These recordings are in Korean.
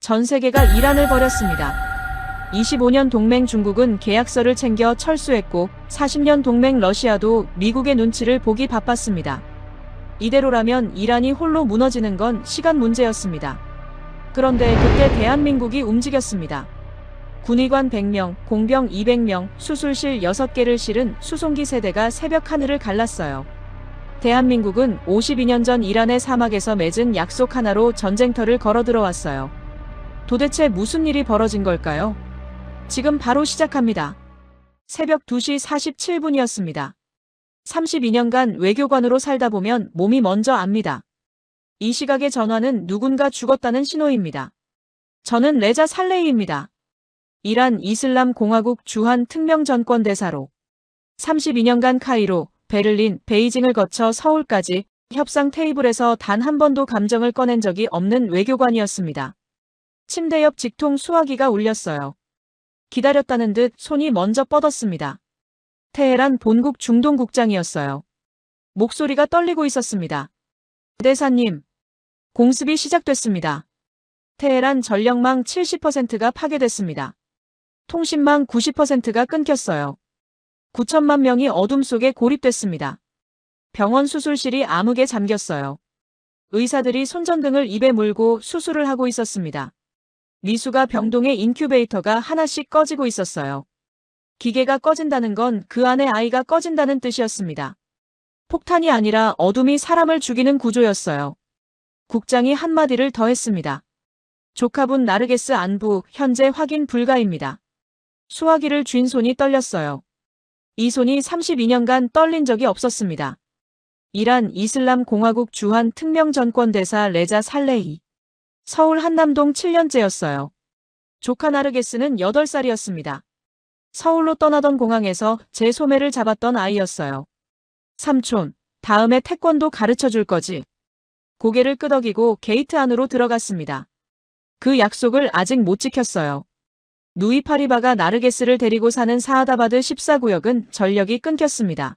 전 세계가 이란을 버렸습니다. 25년 동맹 중국은 계약서를 챙겨 철수했고 40년 동맹 러시아도 미국의 눈치를 보기 바빴습니다. 이대로라면 이란이 홀로 무너지는 건 시간 문제였습니다. 그런데 그때 대한민국이 움직였습니다. 군의관 100명, 공병 200명, 수술실 6개를 실은 수송기 세대가 새벽 하늘을 갈랐어요. 대한민국은 52년 전 이란의 사막에서 맺은 약속 하나로 전쟁터를 걸어 들어왔어요. 도대체 무슨 일이 벌어진 걸까요? 지금 바로 시작합니다. 새벽 2시 47분이었습니다. 32년간 외교관으로 살다 보면 몸이 먼저 압니다. 이 시각의 전화는 누군가 죽었다는 신호입니다. 저는 레자 살레히입니다. 이란 이슬람 공화국 주한 특명 전권 대사로 32년간 카이로, 베를린, 베이징을 거쳐 서울까지 협상 테이블에서 단 한 번도 감정을 꺼낸 적이 없는 외교관이었습니다. 침대 옆 직통 수화기가 울렸어요. 기다렸다는 듯 손이 먼저 뻗었습니다. 테헤란 본국 중동국장이었어요. 목소리가 떨리고 있었습니다. 대사님, 공습이 시작됐습니다. 테헤란 전력망 70%가 파괴됐습니다. 통신망 90%가 끊겼어요. 9천만 명이 어둠 속에 고립됐습니다. 병원 수술실이 암흑에 잠겼어요. 의사들이 손전등을 입에 물고 수술을 하고 있었습니다. 미수가 병동의 인큐베이터가 하나씩 꺼지고 있었어요. 기계가 꺼진다는 건 그 안에 아이가 꺼진다는 뜻이었습니다. 폭탄이 아니라 어둠이 사람을 죽이는 구조였어요. 국장이 한마디를 더 했습니다. 조카분 나르게스 안부 현재 확인 불가입니다. 수화기를 쥔 손이 떨렸어요. 이 손이 32년간 떨린 적이 없었습니다. 이란 이슬람 공화국 주한 특명 전권 대사 레자 살레히. 서울 한남동 7년째였어요. 조카 나르게스는 8살이었습니다. 서울로 떠나던 공항에서 제 소매를 잡았던 아이였어요. 삼촌, 다음에 태권도 가르쳐줄 거지? 고개를 끄덕이고 게이트 안으로 들어갔습니다. 그 약속을 아직 못 지켰어요. 누이 파리바가 나르게스를 데리고 사는 사하다바드 14구역은 전력이 끊겼습니다.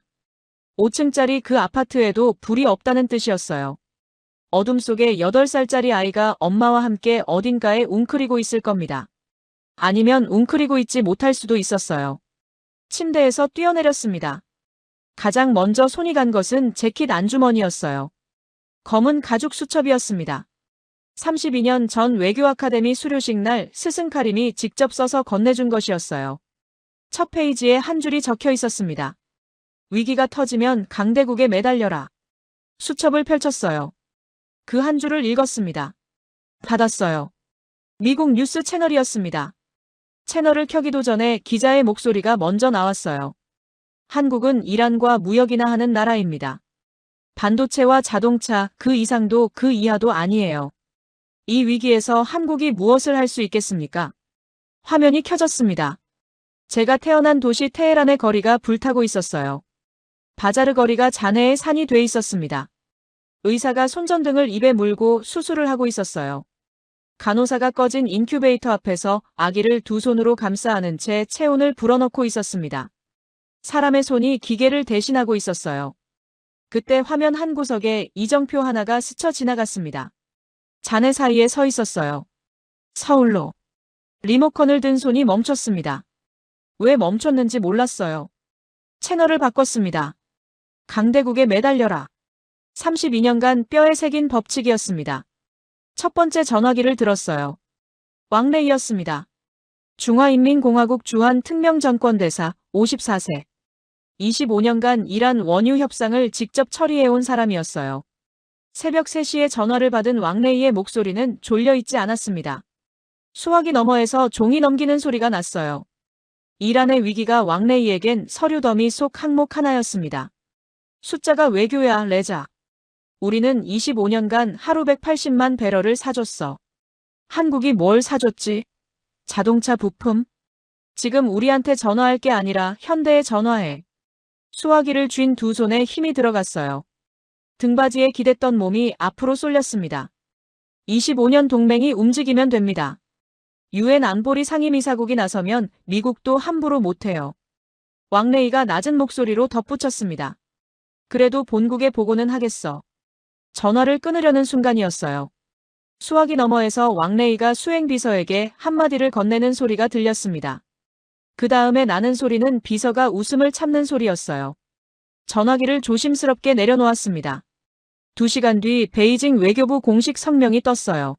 5층짜리 그 아파트에도 불이 없다는 뜻이었어요. 어둠 속에 8살짜리 아이가 엄마와 함께 어딘가에 웅크리고 있을 겁니다. 아니면 웅크리고 있지 못할 수도 있었어요. 침대에서 뛰어내렸습니다. 가장 먼저 손이 간 것은 재킷 안주머니였어요. 검은 가죽 수첩이었습니다. 32년 전 외교 아카데미 수료식 날 스승 카림이 직접 써서 건네준 것이었어요. 첫 페이지에 한 줄이 적혀 있었습니다. 위기가 터지면 강대국에 매달려라. 수첩을 펼쳤어요. 그 한 줄을 읽었습니다. 받았어요. 미국 뉴스 채널이었습니다. 채널을 켜기도 전에 기자의 목소리가 먼저 나왔어요. 한국은 이란과 무역이나 하는 나라입니다. 반도체와 자동차 그 이상도 그 이하도 아니에요. 이 위기에서 한국이 무엇을 할 수 있겠습니까? 화면이 켜졌습니다. 제가 태어난 도시 테헤란의 거리가 불타고 있었어요. 바자르 거리가 잔해의 산이 돼 있었습니다. 의사가 손전등을 입에 물고 수술을 하고 있었어요. 간호사가 꺼진 인큐베이터 앞에서 아기를 두 손으로 감싸 안은 채 체온을 불어넣고 있었습니다. 사람의 손이 기계를 대신하고 있었어요. 그때 화면 한 구석에 이정표 하나가 스쳐 지나갔습니다. 잔해 사이에 서 있었어요. 서울로. 리모컨을 든 손이 멈췄습니다. 왜 멈췄는지 몰랐어요. 채널을 바꿨습니다. 강대국에 매달려라. 32년간 뼈에 새긴 법칙이었습니다. 첫 번째 전화기를 들었어요. 왕레이였습니다. 중화인민공화국 주한 특명전권대사 54세. 25년간 이란 원유 협상을 직접 처리해온 사람이었어요. 새벽 3시에 전화를 받은 왕레이의 목소리는 졸려있지 않았습니다. 수화기 너머에서 종이 넘기는 소리가 났어요. 이란의 위기가 왕레이에겐 서류 더미 속 항목 하나였습니다. 숫자가 외교야, 레자. 우리는 25년간 하루 180만 배럴을 사줬어. 한국이 뭘 사줬지? 자동차 부품? 지금 우리한테 전화할 게 아니라 현대에 전화해. 수화기를 쥔 두 손에 힘이 들어갔어요. 등받이에 기댔던 몸이 앞으로 쏠렸습니다. 25년 동맹이 움직이면 됩니다. 유엔 안보리 상임이사국이 나서면 미국도 함부로 못해요. 왕레이가 낮은 목소리로 덧붙였습니다. 그래도 본국에 보고는 하겠어. 전화를 끊으려는 순간이었어요. 수화기 너머에서 왕레이가 수행비서에게 한마디를 건네는 소리가 들렸습니다. 그 다음에 나는 소리는 비서가 웃음을 참는 소리였어요. 전화기를 조심스럽게 내려놓았습니다. 2시간 뒤 베이징 외교부 공식 성명이 떴어요.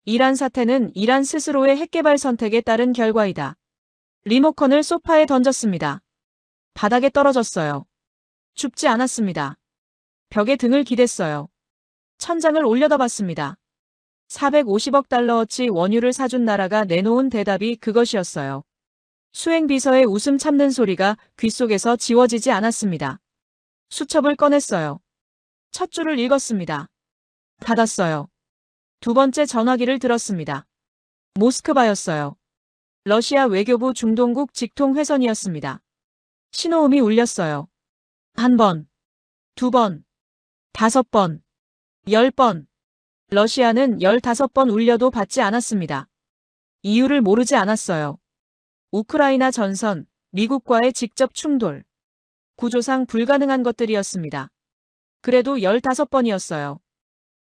이란 사태는 이란 스스로의 핵개발 선택에 따른 결과이다. 리모컨을 소파에 던졌습니다. 바닥에 떨어졌어요. 춥지 않았습니다. 벽에 등을 기댔어요. 천장을 올려다봤습니다. 450억 달러어치 원유를 사준 나라가 내놓은 대답이 그것이었어요. 수행비서의 웃음 참는 소리가 귓속에서 지워지지 않았습니다. 수첩을 꺼냈어요. 첫 줄을 읽었습니다. 닫았어요. 두 번째 전화기를 들었습니다. 모스크바였어요. 러시아 외교부 중동국 직통회선이었습니다. 신호음이 울렸어요. 1번, 2번, 5번, 10번. 러시아는 15번 울려도 받지 않았습니다. 이유를 모르지 않았어요. 우크라이나 전선, 미국과의 직접 충돌. 구조상 불가능한 것들이었습니다. 그래도 15번이었어요.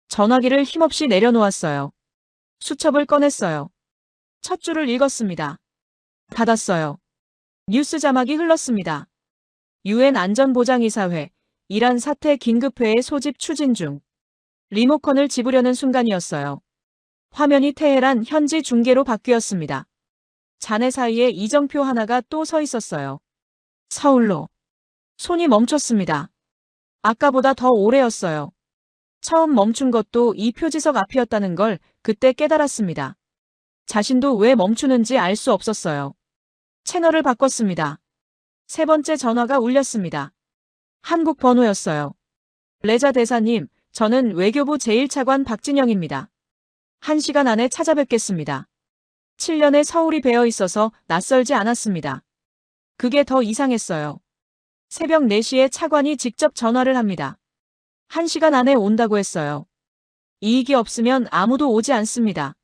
전화기를 힘없이 내려놓았어요. 수첩을 꺼냈어요. 첫 줄을 읽었습니다. 닫았어요. 뉴스 자막이 흘렀습니다. UN 안전보장이사회, 이란 사태 긴급회의 소집 추진 중. 리모컨을 집으려는 순간이었어요. 화면이 테헤란 현지 중계로 바뀌었습니다. 잔해 사이에 이정표 하나가 또 서 있었어요. 서울로. 손이 멈췄습니다. 아까보다 더 오래였어요. 처음 멈춘 것도 이 표지석 앞이었다는 걸 그때 깨달았습니다. 자신도 왜 멈추는지 알 수 없었어요. 채널을 바꿨습니다. 세 번째 전화가 울렸습니다. 한국 번호였어요. 레자 대사님, 저는 외교부 제1차관 박진영입니다. 1시간 안에 찾아뵙겠습니다. 7년에 서울이 배어 있어서 낯설지 않았습니다. 그게 더 이상했어요. 새벽 4시에 차관이 직접 전화를 합니다. 1시간 안에 온다고 했어요. 이익이 없으면 아무도 오지 않습니다.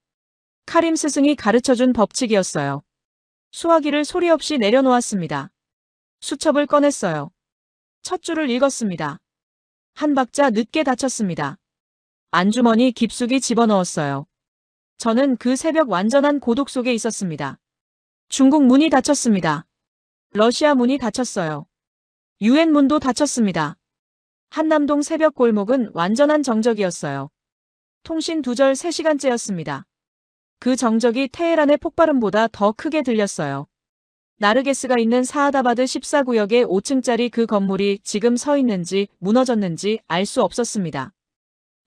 카림 스승이 가르쳐준 법칙이었어요. 수화기를 소리 없이 내려놓았습니다. 수첩을 꺼냈어요. 첫 줄을 읽었습니다. 한 박자 늦게 닫혔습니다. 안주머니 깊숙이 집어넣었어요. 저는 그 새벽 완전한 고독 속에 있었습니다. 중국 문이 닫혔습니다. 러시아 문이 닫혔어요. UN 문도 닫혔습니다. 한남동 새벽 골목은 완전한 정적이었어요. 통신 두절 3시간째였습니다. 그 정적이 테헤란의 폭발음보다 더 크게 들렸어요. 나르게스가 있는 사하다바드 14구역의 5층짜리 그 건물이 지금 서 있는지 무너졌는지 알 수 없었습니다.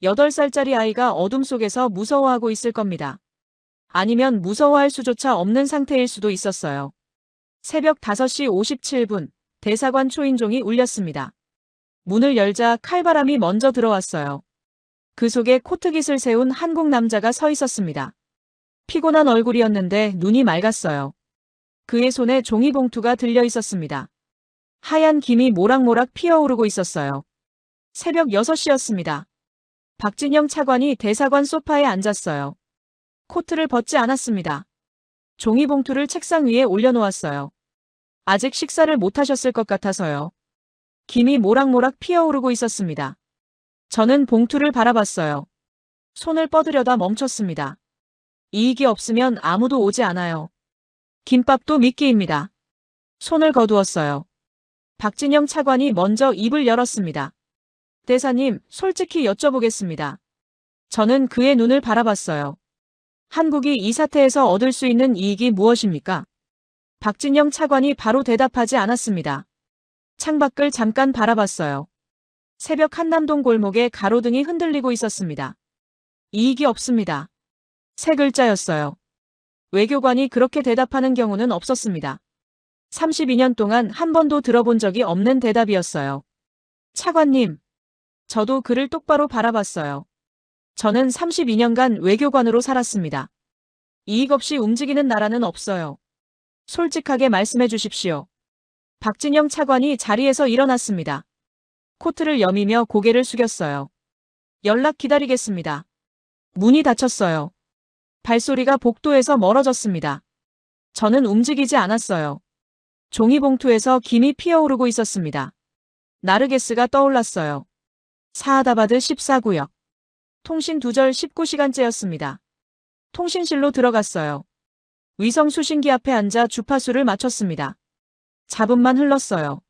8살짜리 아이가 어둠 속에서 무서워하고 있을 겁니다. 아니면 무서워할 수조차 없는 상태일 수도 있었어요. 새벽 5시 57분, 대사관 초인종이 울렸습니다. 문을 열자 칼바람이 먼저 들어왔어요. 그 속에 코트깃을 세운 한국 남자가 서 있었습니다. 피곤한 얼굴이었는데 눈이 맑았어요. 그의 손에 종이봉투가 들려 있었습니다. 하얀 김이 모락모락 피어오르고 있었어요. 새벽 6시였습니다. 박진영 차관이 대사관 소파에 앉았어요. 코트를 벗지 않았습니다. 종이봉투를 책상 위에 올려놓았어요. 아직 식사를 못하셨을 것 같아서요. 김이 모락모락 피어오르고 있었습니다. 저는 봉투를 바라봤어요. 손을 뻗으려다 멈췄습니다. 이익이 없으면 아무도 오지 않아요. 김밥도 미끼입니다. 손을 거두었어요. 박진영 차관이 먼저 입을 열었습니다. 대사님, 솔직히 여쭤보겠습니다. 저는 그의 눈을 바라봤어요. 한국이 이 사태에서 얻을 수 있는 이익이 무엇입니까? 박진영 차관이 바로 대답하지 않았습니다. 창밖을 잠깐 바라봤어요. 새벽 한남동 골목에 가로등이 흔들리고 있었습니다. 이익이 없습니다. 3글자였어요. 외교관이 그렇게 대답하는 경우는 없었습니다. 32년 동안 한 번도 들어본 적이 없는 대답이었어요. 차관님, 저도 그를 똑바로 바라봤어요. 저는 32년간 외교관으로 살았습니다. 이익 없이 움직이는 나라는 없어요. 솔직하게 말씀해 주십시오. 박진영 차관이 자리에서 일어났습니다. 코트를 여미며 고개를 숙였어요. 연락 기다리겠습니다. 문이 닫혔어요. 발소리가 복도에서 멀어졌습니다. 저는 움직이지 않았어요. 종이봉투에서 김이 피어오르고 있었습니다. 나르게스가 떠올랐어요. 사하다바드 14구역. 통신 두절 19시간째였습니다. 통신실로 들어갔어요. 위성 수신기 앞에 앉아 주파수를 맞췄습니다. 잡음만 흘렀어요.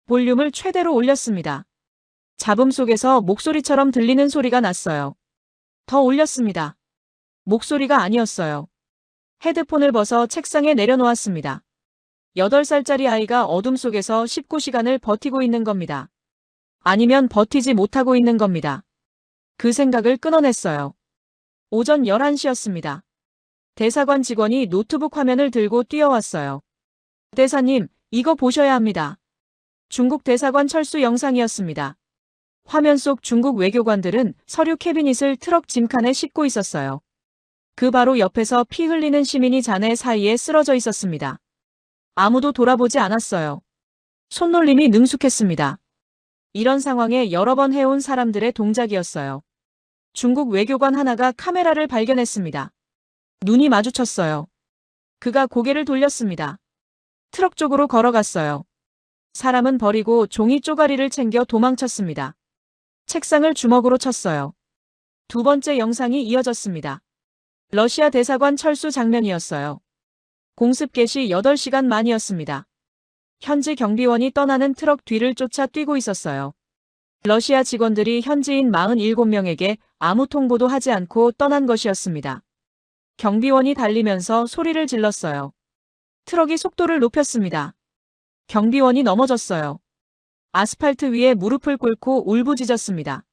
볼륨을 최대로 올렸습니다. 잡음 속에서 목소리처럼 들리는 소리가 났어요. 더 올렸습니다. 목소리가 아니었어요. 헤드폰을 벗어 책상에 내려놓았습니다. 8살짜리 아이가 어둠 속에서 19시간을 버티고 있는 겁니다. 아니면 버티지 못하고 있는 겁니다. 그 생각을 끊어냈어요. 오전 11시였습니다. 대사관 직원이 노트북 화면을 들고 뛰어왔어요. 대사님, 이거 보셔야 합니다. 중국 대사관 철수 영상이었습니다. 화면 속 중국 외교관들은 서류 캐비닛을 트럭 짐칸에 싣고 있었어요. 그 바로 옆에서 피 흘리는 시민이 잔해 사이에 쓰러져 있었습니다. 아무도 돌아보지 않았어요. 손놀림이 능숙했습니다. 이런 상황에 여러 번 해온 사람들의 동작이었어요. 중국 외교관 하나가 카메라를 발견했습니다. 눈이 마주쳤어요. 그가 고개를 돌렸습니다. 트럭 쪽으로 걸어갔어요. 사람은 버리고 종이 쪼가리를 챙겨 도망쳤습니다. 책상을 주먹으로 쳤어요. 두 번째 영상이 이어졌습니다. 러시아 대사관 철수 장면이었어요. 공습 개시 8시간 만이었습니다. 현지 경비원이 떠나는 트럭 뒤를 쫓아 뛰고 있었어요. 러시아 직원들이 현지인 47명에게 아무 통보도 하지 않고 떠난 것이었습니다. 경비원이 달리면서 소리를 질렀어요. 트럭이 속도를 높였습니다. 경비원이 넘어졌어요. 아스팔트 위에 무릎을 꿇고 울부짖었습니다.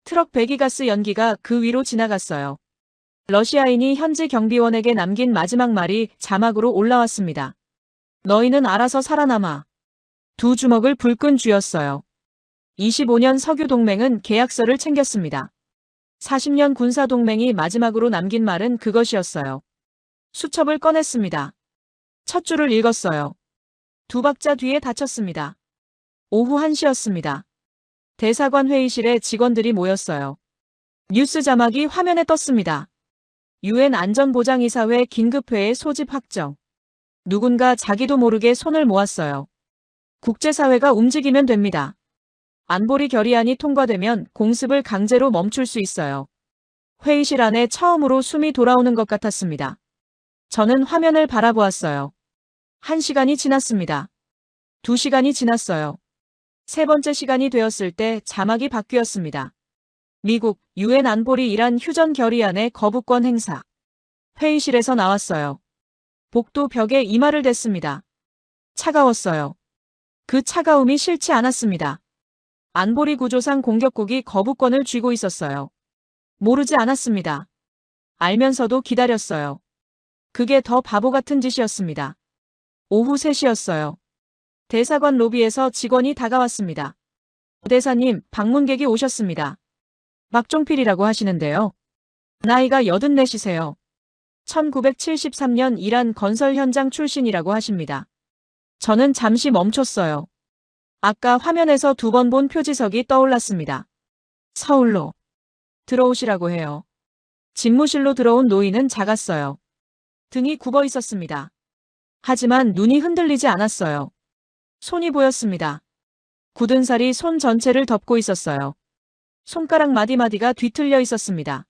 트럭 배기가스 연기가 그 위로 지나갔어요. 러시아인이 현지 경비원에게 남긴 마지막 말이 자막으로 올라왔습니다. 너희는 알아서 살아남아. 두 주먹을 불끈 쥐었어요. 25년 석유동맹은 계약서를 챙겼습니다. 40년 군사동맹이 마지막으로 남긴 말은 그것이었어요. 수첩을 꺼냈습니다. 첫 줄을 읽었어요. 두 박자 뒤에 닫혔습니다. 오후 1시였습니다. 대사관 회의실에 직원들이 모였어요. 뉴스 자막이 화면에 떴습니다. UN 안전보장이사회 긴급회의 소집 확정. 누군가 자기도 모르게 손을 모았어요. 국제사회가 움직이면 됩니다. 안보리 결의안이 통과되면 공습을 강제로 멈출 수 있어요. 회의실 안에 처음으로 숨이 돌아오는 것 같았습니다. 저는 화면을 바라보았어요. 1시간이 지났습니다. 2시간이 지났어요. 세 번째 시간이 되었을 때 자막이 바뀌었습니다. 미국, UN 안보리 이란 휴전 결의안의 거부권 행사. 회의실에서 나왔어요. 복도 벽에 이마를 댔습니다. 차가웠어요. 그 차가움이 싫지 않았습니다. 안보리 구조상 공격국이 거부권을 쥐고 있었어요. 모르지 않았습니다. 알면서도 기다렸어요. 그게 더 바보 같은 짓이었습니다. 오후 3시였어요. 대사관 로비에서 직원이 다가왔습니다. 대사님, 방문객이 오셨습니다. 박종필이라고 하시는데요. 나이가 84이세요. 1973년 이란 건설 현장 출신이라고 하십니다. 저는 잠시 멈췄어요. 아까 화면에서 2번 본 표지석이 떠올랐습니다. 서울로 들어오시라고 해요. 집무실로 들어온 노인은 작았어요. 등이 굽어 있었습니다. 하지만 눈이 흔들리지 않았어요. 손이 보였습니다. 굳은 살이 손 전체를 덮고 있었어요. 손가락 마디마디가 뒤틀려 있었습니다.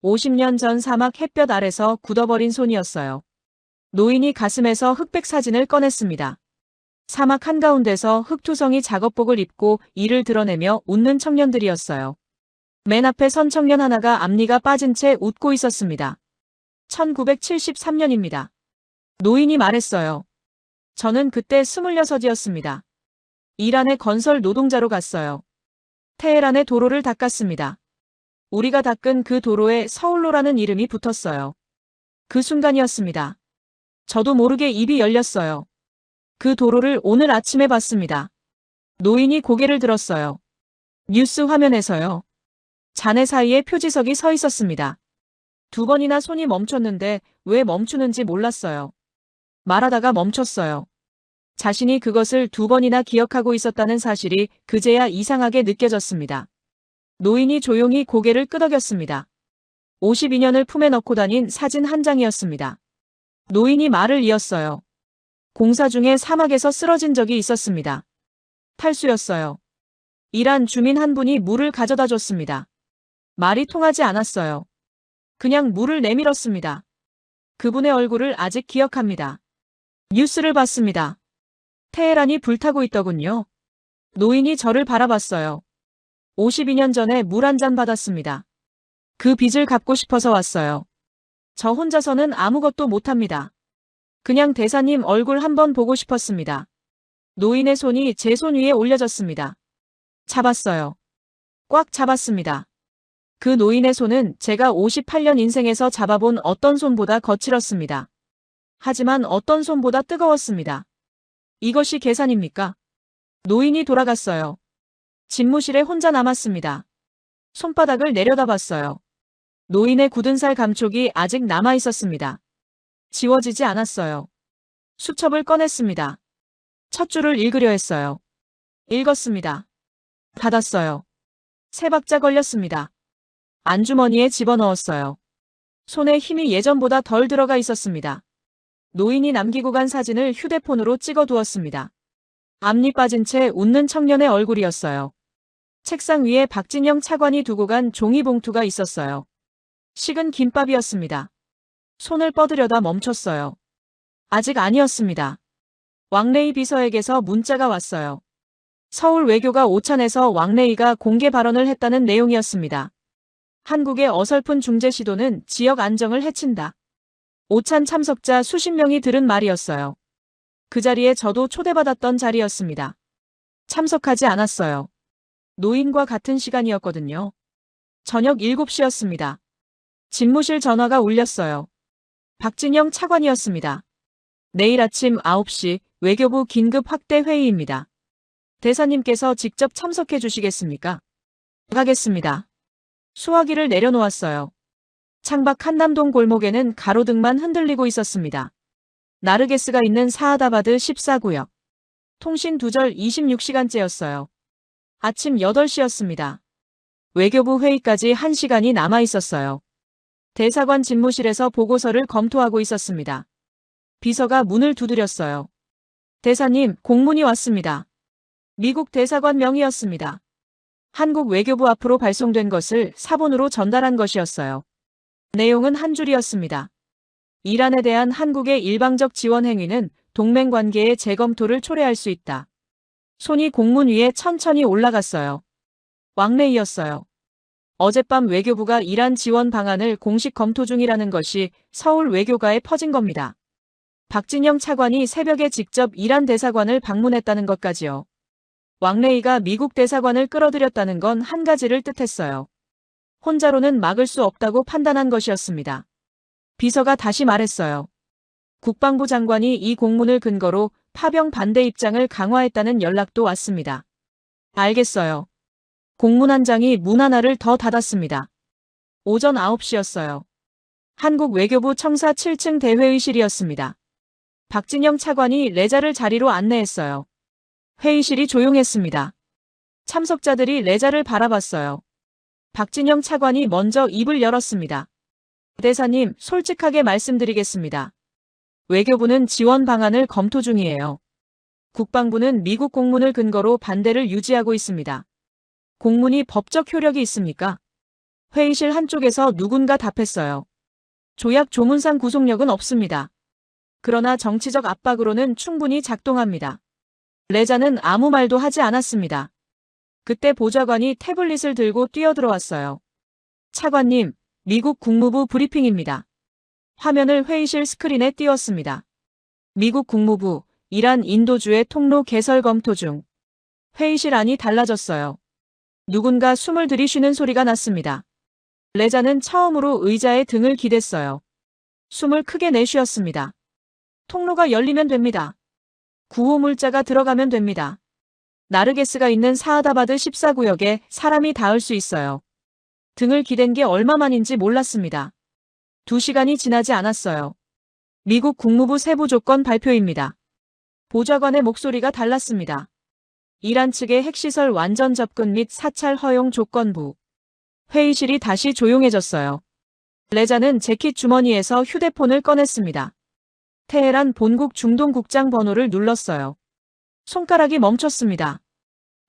50년 전 사막 햇볕 아래서 굳어버린 손이었어요. 노인이 가슴에서 흑백 사진을 꺼냈습니다. 사막 한가운데서 흑투성이 작업복을 입고 이를 드러내며 웃는 청년들이었어요. 맨 앞에 선 청년 하나가 앞니가 빠진 채 웃고 있었습니다. 1973년입니다. 노인이 말했어요. 저는 그때 26이었습니다. 이란의 건설 노동자로 갔어요. 테헤란의 도로를 닦았습니다. 우리가 닦은 그 도로에 서울로라는 이름이 붙었어요. 그 순간이었습니다. 저도 모르게 입이 열렸어요. 그 도로를 오늘 아침에 봤습니다. 노인이 고개를 들었어요. 뉴스 화면에서요. 잔해 사이에 표지석이 서 있었습니다. 2번이나 손이 멈췄는데 왜 멈추는지 몰랐어요. 말하다가 멈췄어요. 자신이 그것을 2번이나 기억하고 있었다는 사실이 그제야 이상하게 느껴졌습니다. 노인이 조용히 고개를 끄덕였습니다. 52년을 품에 넣고 다닌 사진 한 장이었습니다. 노인이 말을 이었어요. 공사 중에 사막에서 쓰러진 적이 있었습니다. 탈수였어요. 이란 주민 한 분이 물을 가져다 줬습니다. 말이 통하지 않았어요. 그냥 물을 내밀었습니다. 그분의 얼굴을 아직 기억합니다. 뉴스를 봤습니다. 테헤란이 불타고 있더군요. 노인이 저를 바라봤어요. 52년 전에 물 한 잔 받았습니다. 그 빚을 갚고 싶어서 왔어요. 저 혼자서는 아무것도 못합니다. 그냥 대사님 얼굴 한번 보고 싶었습니다. 노인의 손이 제 손 위에 올려졌습니다. 잡았어요. 꽉 잡았습니다. 그 노인의 손은 제가 58년 인생에서 잡아본 어떤 손보다 거칠었습니다. 하지만 어떤 손보다 뜨거웠습니다. 이것이 계산입니까? 노인이 돌아갔어요. 집무실에 혼자 남았습니다. 손바닥을 내려다봤어요. 노인의 굳은 살 감촉이 아직 남아 있었습니다. 지워지지 않았어요. 수첩을 꺼냈습니다. 첫 줄을 읽으려 했어요. 읽었습니다. 닫았어요. 세 박자 걸렸습니다. 안주머니에 집어넣었어요. 손에 힘이 예전보다 덜 들어가 있었습니다. 노인이 남기고 간 사진을 휴대폰으로 찍어두었습니다. 앞니 빠진 채 웃는 청년의 얼굴이었어요. 책상 위에 박진영 차관이 두고 간 종이봉투가 있었어요. 식은 김밥이었습니다. 손을 뻗으려다 멈췄어요. 아직 아니었습니다. 왕레이 비서에게서 문자가 왔어요. 서울 외교가 오찬에서 왕레이가 공개 발언을 했다는 내용이었습니다. 한국의 어설픈 중재 시도는 지역 안정을 해친다. 오찬 참석자 수십 명이 들은 말이었어요. 그 자리에 저도 초대받았던 자리였습니다. 참석하지 않았어요. 노인과 같은 시간이었거든요. 저녁 7시였습니다. 집무실 전화가 울렸어요. 박진영 차관이었습니다. 내일 아침 9시 외교부 긴급 확대 회의입니다. 대사님께서 직접 참석해 주시겠습니까? 가겠습니다. 수화기를 내려놓았어요. 창밖 한남동 골목에는 가로등만 흔들리고 있었습니다. 나르게스가 있는 사하다바드 14구역. 통신 두절 26시간째였어요. 아침 8시였습니다. 외교부 회의까지 1시간이 남아 있었어요. 대사관 집무실에서 보고서를 검토하고 있었습니다. 비서가 문을 두드렸어요. 대사님, 공문이 왔습니다. 미국 대사관 명의였습니다. 한국 외교부 앞으로 발송된 것을 사본으로 전달한 것이었어요. 내용은 한 줄이었습니다. 이란에 대한 한국의 일방적 지원 행위는 동맹 관계의 재검토를 초래할 수 있다. 손이 공문 위에 천천히 올라갔어요. 왕래이였어요. 어젯밤 외교부가 이란 지원 방안을 공식 검토 중이라는 것이 서울 외교가에 퍼진 겁니다. 박진영 차관이 새벽에 직접 이란 대사관을 방문했다는 것까지요. 왕래이가 미국 대사관을 끌어들였다는 건 한 가지를 뜻했어요. 혼자로는 막을 수 없다고 판단한 것이었습니다. 비서가 다시 말했어요. 국방부 장관이 이 공문을 근거로 파병 반대 입장을 강화했다는 연락도 왔습니다. 알겠어요. 공문 한 장이 문 하나를 더 닫았습니다. 오전 9시였어요. 한국 외교부 청사 7층 대회의실이었습니다. 박진영 차관이 레자를 자리로 안내했어요. 회의실이 조용했습니다. 참석자들이 레자를 바라봤어요. 박진영 차관이 먼저 입을 열었습니다. 대사님, 솔직하게 말씀드리겠습니다. 외교부는 지원 방안을 검토 중이에요. 국방부는 미국 공문을 근거로 반대를 유지하고 있습니다. 공문이 법적 효력이 있습니까? 회의실 한쪽에서 누군가 답했어요. 조약 조문상 구속력은 없습니다. 그러나 정치적 압박으로는 충분히 작동합니다. 레자는 아무 말도 하지 않았습니다. 그때 보좌관이 태블릿을 들고 뛰어들어왔어요. 차관님, 미국 국무부 브리핑입니다. 화면을 회의실 스크린에 띄웠습니다. 미국 국무부, 이란 인도주의 통로 개설 검토 중. 회의실 안이 달라졌어요. 누군가 숨을 들이쉬는 소리가 났습니다. 레자는 처음으로 의자에 등을 기댔어요. 숨을 크게 내쉬었습니다. 통로가 열리면 됩니다. 구호물자가 들어가면 됩니다. 나르게스가 있는 사하다바드 14구역에 사람이 닿을 수 있어요. 등을 기댄 게 얼마만인지 몰랐습니다. 2시간이 지나지 않았어요. 미국 국무부 세부 조건 발표입니다. 보좌관의 목소리가 달랐습니다. 이란 측의 핵시설 완전 접근 및 사찰 허용 조건부. 회의실이 다시 조용해졌어요. 레자는 재킷 주머니에서 휴대폰을 꺼냈습니다. 테헤란 본국 중동국장 번호를 눌렀어요. 손가락이 멈췄습니다.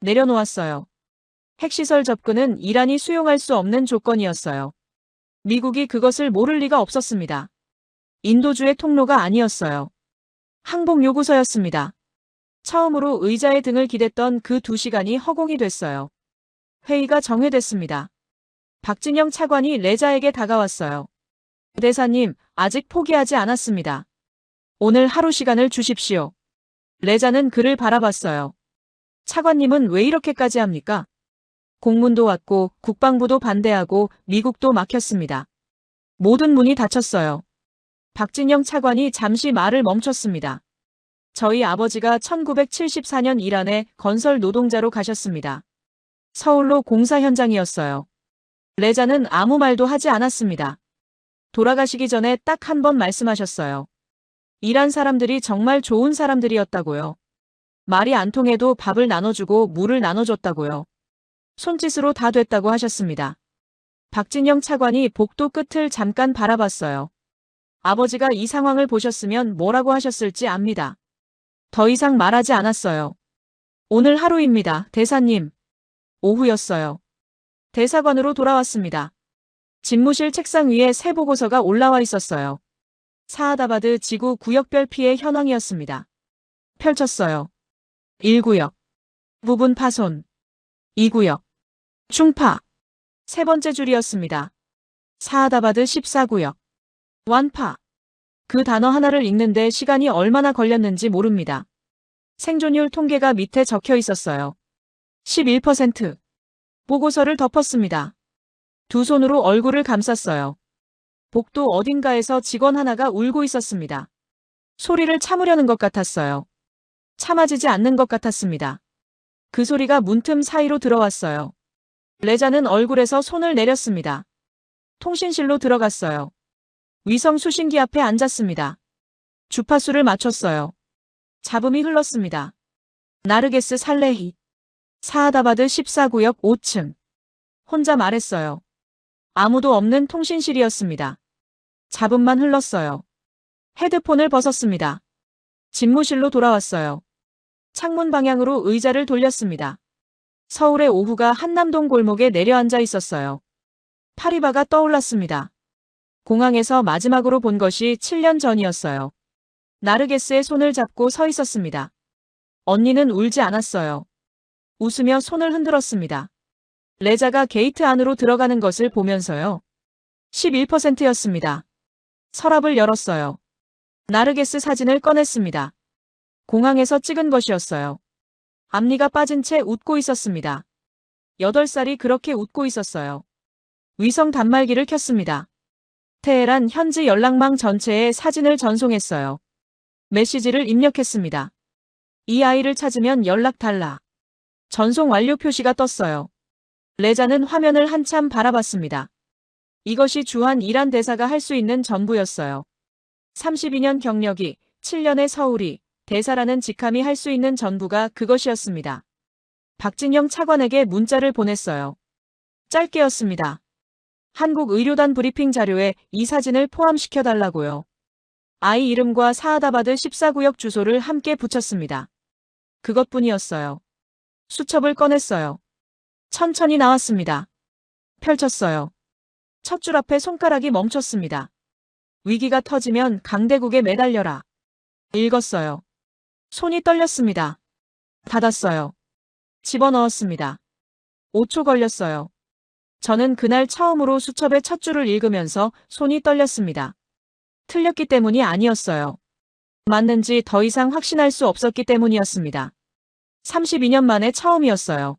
내려놓았어요. 핵시설 접근은 이란이 수용할 수 없는 조건이었어요. 미국이 그것을 모를 리가 없었습니다. 인도주의 통로가 아니었어요. 항복 요구서였습니다. 처음으로 의자의 등을 기댔던 그 2시간이 허공이 됐어요. 회의가 정회됐습니다. 박진영 차관이 레자에게 다가왔어요. 대사님, 아직 포기하지 않았습니다. 오늘 하루 시간을 주십시오. 레자는 그를 바라봤어요. 차관님은 왜 이렇게까지 합니까? 공문도 왔고 국방부도 반대하고 미국도 막혔습니다. 모든 문이 닫혔어요. 박진영 차관이 잠시 말을 멈췄습니다. 저희 아버지가 1974년 이란에 건설 노동자로 가셨습니다. 서울로 공사 현장이었어요. 레자는 아무 말도 하지 않았습니다. 돌아가시기 전에 딱 한 번 말씀하셨어요. 이란 사람들이 정말 좋은 사람들이었다고요. 말이 안 통해도 밥을 나눠주고 물을 나눠줬다고요. 손짓으로 다 됐다고 하셨습니다. 박진영 차관이 복도 끝을 잠깐 바라봤어요. 아버지가 이 상황을 보셨으면 뭐라고 하셨을지 압니다. 더 이상 말하지 않았어요. 오늘 하루입니다, 대사님. 오후였어요. 대사관으로 돌아왔습니다. 집무실 책상 위에 새 보고서가 올라와 있었어요. 사하다바드 지구 구역별 피해 현황이었습니다. 펼쳤어요. 1구역. 부분 파손. 2구역. 충파. 세 번째 줄이었습니다. 사하다바드 14구역. 완파. 그 단어 하나를 읽는데 시간이 얼마나 걸렸는지 모릅니다. 생존율 통계가 밑에 적혀 있었어요. 11%. 보고서를 덮었습니다. 두 손으로 얼굴을 감쌌어요. 복도 어딘가에서 직원 하나가 울고 있었습니다. 소리를 참으려는 것 같았어요. 참아지지 않는 것 같았습니다. 그 소리가 문틈 사이로 들어왔어요. 레자는 얼굴에서 손을 내렸습니다. 통신실로 들어갔어요. 위성 수신기 앞에 앉았습니다. 주파수를 맞췄어요. 잡음이 흘렀습니다. 나르게스 살레히. 사하다바드 14구역 5층. 혼자 말했어요. 아무도 없는 통신실이었습니다. 잡음만 흘렀어요. 헤드폰을 벗었습니다. 집무실로 돌아왔어요. 창문 방향으로 의자를 돌렸습니다. 서울의 오후가 한남동 골목에 내려앉아 있었어요. 파리바가 떠올랐습니다. 공항에서 마지막으로 본 것이 7년 전이었어요. 나르게스의 손을 잡고 서 있었습니다. 언니는 울지 않았어요. 웃으며 손을 흔들었습니다. 레자가 게이트 안으로 들어가는 것을 보면서요. 11%였습니다. 서랍을 열었어요. 나르게스 사진을 꺼냈습니다. 공항에서 찍은 것이었어요. 앞니가 빠진 채 웃고 있었습니다. 8살이 그렇게 웃고 있었어요. 위성 단말기를 켰습니다. 테헤란 현지 연락망 전체에 사진을 전송했어요. 메시지를 입력했습니다. 이 아이를 찾으면 연락 달라. 전송 완료 표시가 떴어요. 레자는 화면을 한참 바라봤습니다. 이것이 주한 이란 대사가 할 수 있는 전부였어요. 32년 경력이, 7년의 서울이, 대사라는 직함이 할 수 있는 전부가 그것이었습니다. 박진영 차관에게 문자를 보냈어요. 짧게였습니다. 한국의료단 브리핑 자료에 이 사진을 포함시켜달라고요. 아이 이름과 사하다바드 14구역 주소를 함께 붙였습니다. 그것뿐이었어요. 수첩을 꺼냈어요. 천천히 나왔습니다. 펼쳤어요. 첫 줄 앞에 손가락이 멈췄습니다. 위기가 터지면 강대국에 매달려라. 읽었어요. 손이 떨렸습니다. 닫았어요. 집어넣었습니다. 5초 걸렸어요. 저는 그날 처음으로 수첩의 첫 줄을 읽으면서 손이 떨렸습니다. 틀렸기 때문이 아니었어요. 맞는지 더 이상 확신할 수 없었기 때문이었습니다. 32년 만에 처음이었어요.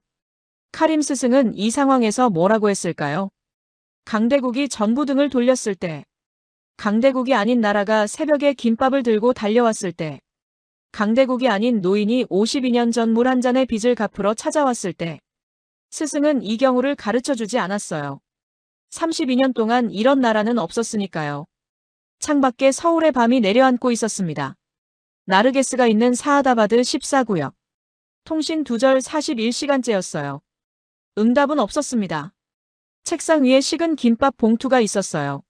카림 스승은 이 상황에서 뭐라고 했을까요? 강대국이 전부 등을 돌렸을 때, 강대국이 아닌 나라가 새벽에 김밥을 들고 달려왔을 때, 강대국이 아닌 노인이 52년 전 물 한 잔의 빚을 갚으러 찾아왔을 때, 스승은 이 경우를 가르쳐주지 않았어요. 32년 동안 이런 나라는 없었으니까요. 창밖에 서울의 밤이 내려앉고 있었습니다. 나르게스가 있는 사하다바드 14구역. 통신 두절 41시간째였어요. 응답은 없었습니다. 책상 위에 식은 김밥 봉투가 있었어요.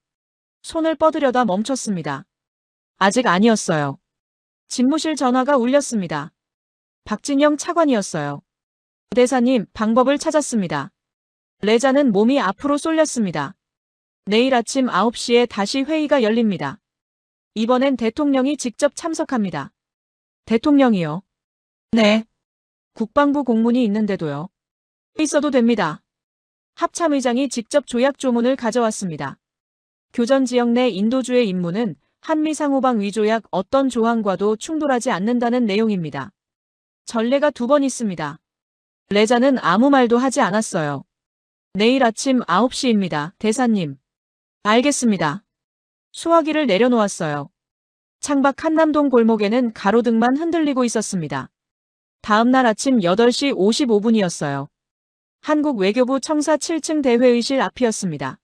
손을 뻗으려다 멈췄습니다. 아직 아니었어요. 집무실 전화가 울렸습니다. 박진영 차관이었어요. 대사님, 방법을 찾았습니다. 레자는 몸이 앞으로 쏠렸습니다. 내일 아침 9시에 다시 회의가 열립니다. 이번엔 대통령이 직접 참석합니다. 대통령이요? 네. 국방부 공문이 있는데도요. 있어도 됩니다. 합참의장이 직접 조약 조문을 가져왔습니다. 교전 지역 내 인도주의 임무는 한미상호방 위조약 어떤 조항과도 충돌하지 않는다는 내용입니다. 전례가 2번 있습니다. 레자는 아무 말도 하지 않았어요. 내일 아침 9시입니다, 대사님. 알겠습니다. 수화기를 내려놓았어요. 창밖 한남동 골목에는 가로등만 흔들리고 있었습니다. 다음 날 아침 8시 55분이었어요. 한국 외교부 청사 7층 대회의실 앞이었습니다.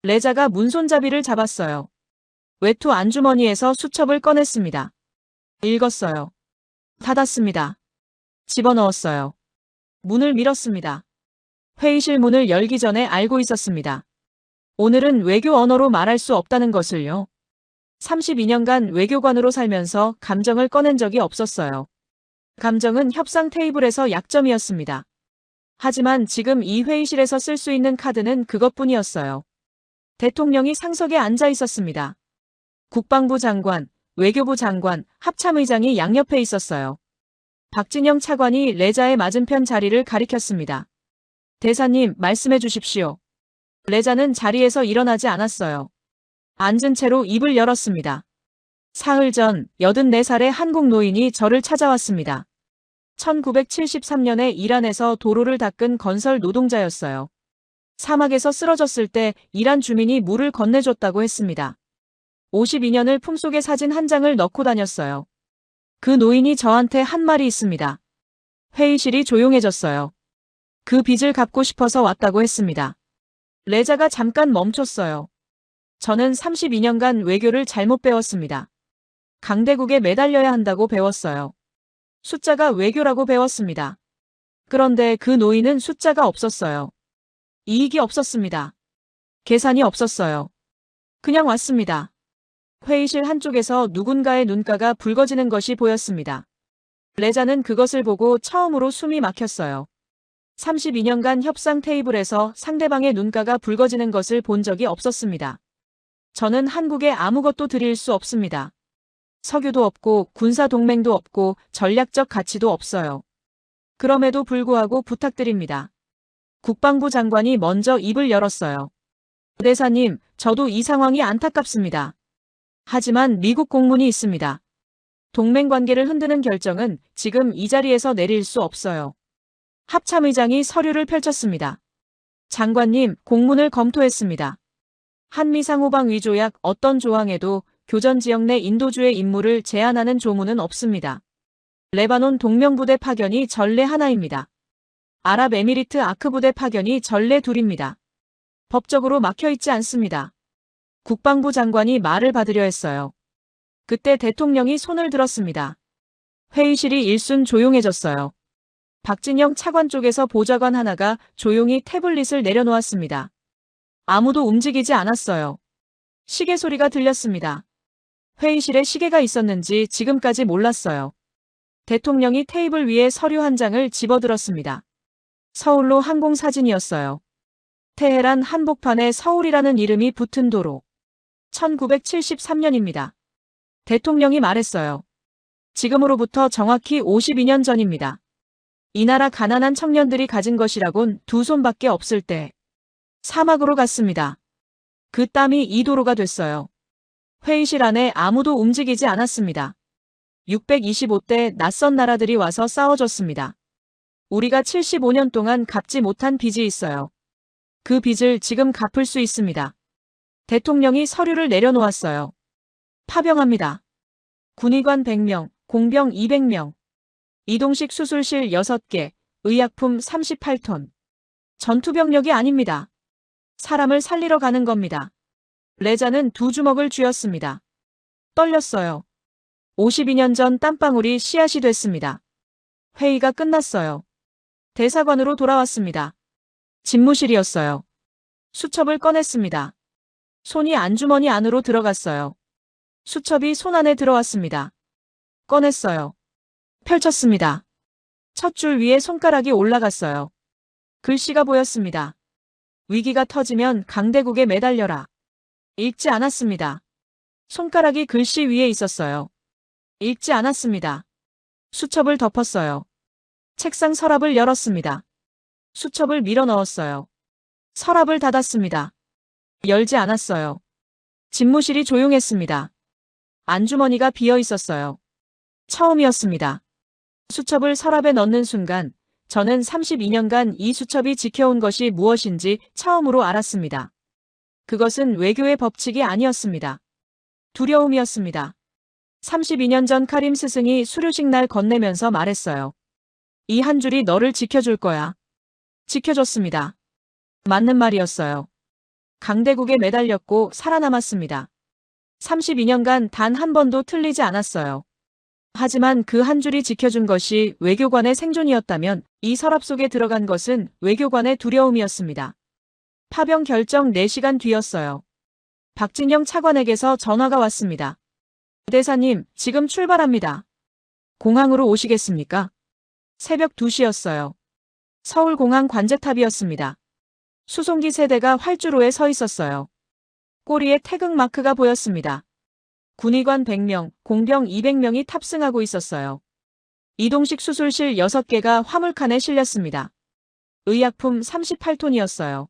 레자가 문손잡이를 잡았어요. 외투 안주머니에서 수첩을 꺼냈습니다. 읽었어요. 닫았습니다. 집어넣었어요. 문을 밀었습니다. 회의실 문을 열기 전에 알고 있었습니다. 오늘은 외교 언어로 말할 수 없다는 것을요. 32년간 외교관으로 살면서 감정을 꺼낸 적이 없었어요. 감정은 협상 테이블에서 약점이었습니다. 하지만 지금 이 회의실에서 쓸 수 있는 카드는 그것뿐이었어요. 대통령이 상석에 앉아 있었습니다. 국방부 장관, 외교부 장관, 합참의장이 양옆에 있었어요. 박진영 차관이 레자의 맞은편 자리를 가리켰습니다. 대사님, 말씀해 주십시오. 레자는 자리에서 일어나지 않았어요. 앉은 채로 입을 열었습니다. 사흘 전 84살의 한국 노인이 저를 찾아왔습니다. 1973년에 이란에서 도로를 닦은 건설 노동자였어요. 사막에서 쓰러졌을 때 이란 주민이 물을 건네줬다고 했습니다. 52년을 품속에 사진 한 장을 넣고 다녔어요. 그 노인이 저한테 한 말이 있습니다. 회의실이 조용해졌어요. 그 빚을 갚고 싶어서 왔다고 했습니다. 레자가 잠깐 멈췄어요. 저는 32년간 외교를 잘못 배웠습니다. 강대국에 매달려야 한다고 배웠어요. 숫자가 외교라고 배웠습니다. 그런데 그 노인은 숫자가 없었어요. 이익이 없었습니다. 계산이 없었어요. 그냥 왔습니다. 회의실 한쪽에서 누군가의 눈가가 붉어지는 것이 보였습니다. 레자는 그것을 보고 처음으로 숨이 막혔어요. 32년간 협상 테이블에서 상대방의 눈가가 붉어지는 것을 본 적이 없었습니다. 저는 한국에 아무것도 드릴 수 없습니다. 석유도 없고 군사 동맹도 없고 전략적 가치도 없어요. 그럼에도 불구하고 부탁드립니다. 국방부 장관이 먼저 입을 열었어요. 대사님, 저도 이 상황이 안타깝습니다. 하지만 미국 공문이 있습니다. 동맹 관계를 흔드는 결정은 지금 이 자리에서 내릴 수 없어요. 합참의장이 서류를 펼쳤습니다. 장관님, 공문을 검토했습니다. 한미상호방 위조약 어떤 조항에도 교전 지역 내 인도주의 임무를 제한하는 조문은 없습니다. 레바논 동명부대 파견이 전례 하나입니다. 아랍에미리트 아크부대 파견이 전례 2입니다. 법적으로 막혀있지 않습니다. 국방부 장관이 말을 받으려 했어요. 그때 대통령이 손을 들었습니다. 회의실이 일순 조용해졌어요. 박진영 차관 쪽에서 보좌관 하나가 조용히 태블릿을 내려놓았습니다. 아무도 움직이지 않았어요. 시계 소리가 들렸습니다. 회의실에 시계가 있었는지 지금까지 몰랐어요. 대통령이 테이블 위에 서류 한 장을 집어들었습니다. 서울로 항공사진이었어요. 테헤란 한복판에 서울이라는 이름이 붙은 도로. 1973년입니다. 대통령이 말했어요. 지금으로부터 정확히 52년 전입니다. 이 나라 가난한 청년들이 가진 것이라곤 2손밖에 없을 때 사막으로 갔습니다. 그 땀이 이 도로가 됐어요. 회의실 안에 아무도 움직이지 않았습니다. 625대 낯선 나라들이 와서 싸워줬습니다. 우리가 75년 동안 갚지 못한 빚이 있어요. 그 빚을 지금 갚을 수 있습니다. 대통령이 서류를 내려놓았어요. 파병합니다. 군의관 100명, 공병 200명. 이동식 수술실 6개, 의약품 38톤. 전투병력이 아닙니다. 사람을 살리러 가는 겁니다. 레자는 2주먹을 쥐었습니다. 떨렸어요. 52년 전 땀방울이 씨앗이 됐습니다. 회의가 끝났어요. 대사관으로 돌아왔습니다. 집무실이었어요. 수첩을 꺼냈습니다. 손이 안주머니 안으로 들어갔어요. 수첩이 손 안에 들어왔습니다. 꺼냈어요. 펼쳤습니다. 첫 줄 위에 손가락이 올라갔어요. 글씨가 보였습니다. 위기가 터지면 강대국에 매달려라. 읽지 않았습니다. 손가락이 글씨 위에 있었어요. 읽지 않았습니다. 수첩을 덮었어요. 책상 서랍을 열었습니다. 수첩을 밀어 넣었어요. 서랍을 닫았습니다. 열지 않았어요. 집무실이 조용했습니다. 안주머니가 비어 있었어요. 처음이었습니다. 수첩을 서랍에 넣는 순간 저는 32년간 이 수첩이 지켜온 것이 무엇인지 처음으로 알았습니다. 그것은 외교의 법칙이 아니었습니다. 두려움이었습니다. 32년 전 카림 스승이 수료식 날 건네면서 말했어요. 이 한 줄이 너를 지켜줄 거야. 지켜줬습니다. 맞는 말이었어요. 강대국에 매달렸고 살아남았습니다. 32년간 단 한 번도 틀리지 않았어요. 하지만 그 한 줄이 지켜준 것이 외교관의 생존이었다면 이 서랍 속에 들어간 것은 외교관의 두려움이었습니다. 파병 결정 4시간 뒤였어요. 박진영 차관에게서 전화가 왔습니다. 대사님, 지금 출발합니다. 공항으로 오시겠습니까? 새벽 2시였어요. 서울공항 관제탑이었습니다. 수송기 세대가 활주로에 서 있었어요. 꼬리에 태극 마크가 보였습니다. 군의관 100명, 공병 200명이 탑승하고 있었어요. 이동식 수술실 6개가 화물칸에 실렸습니다. 의약품 38톤이었어요.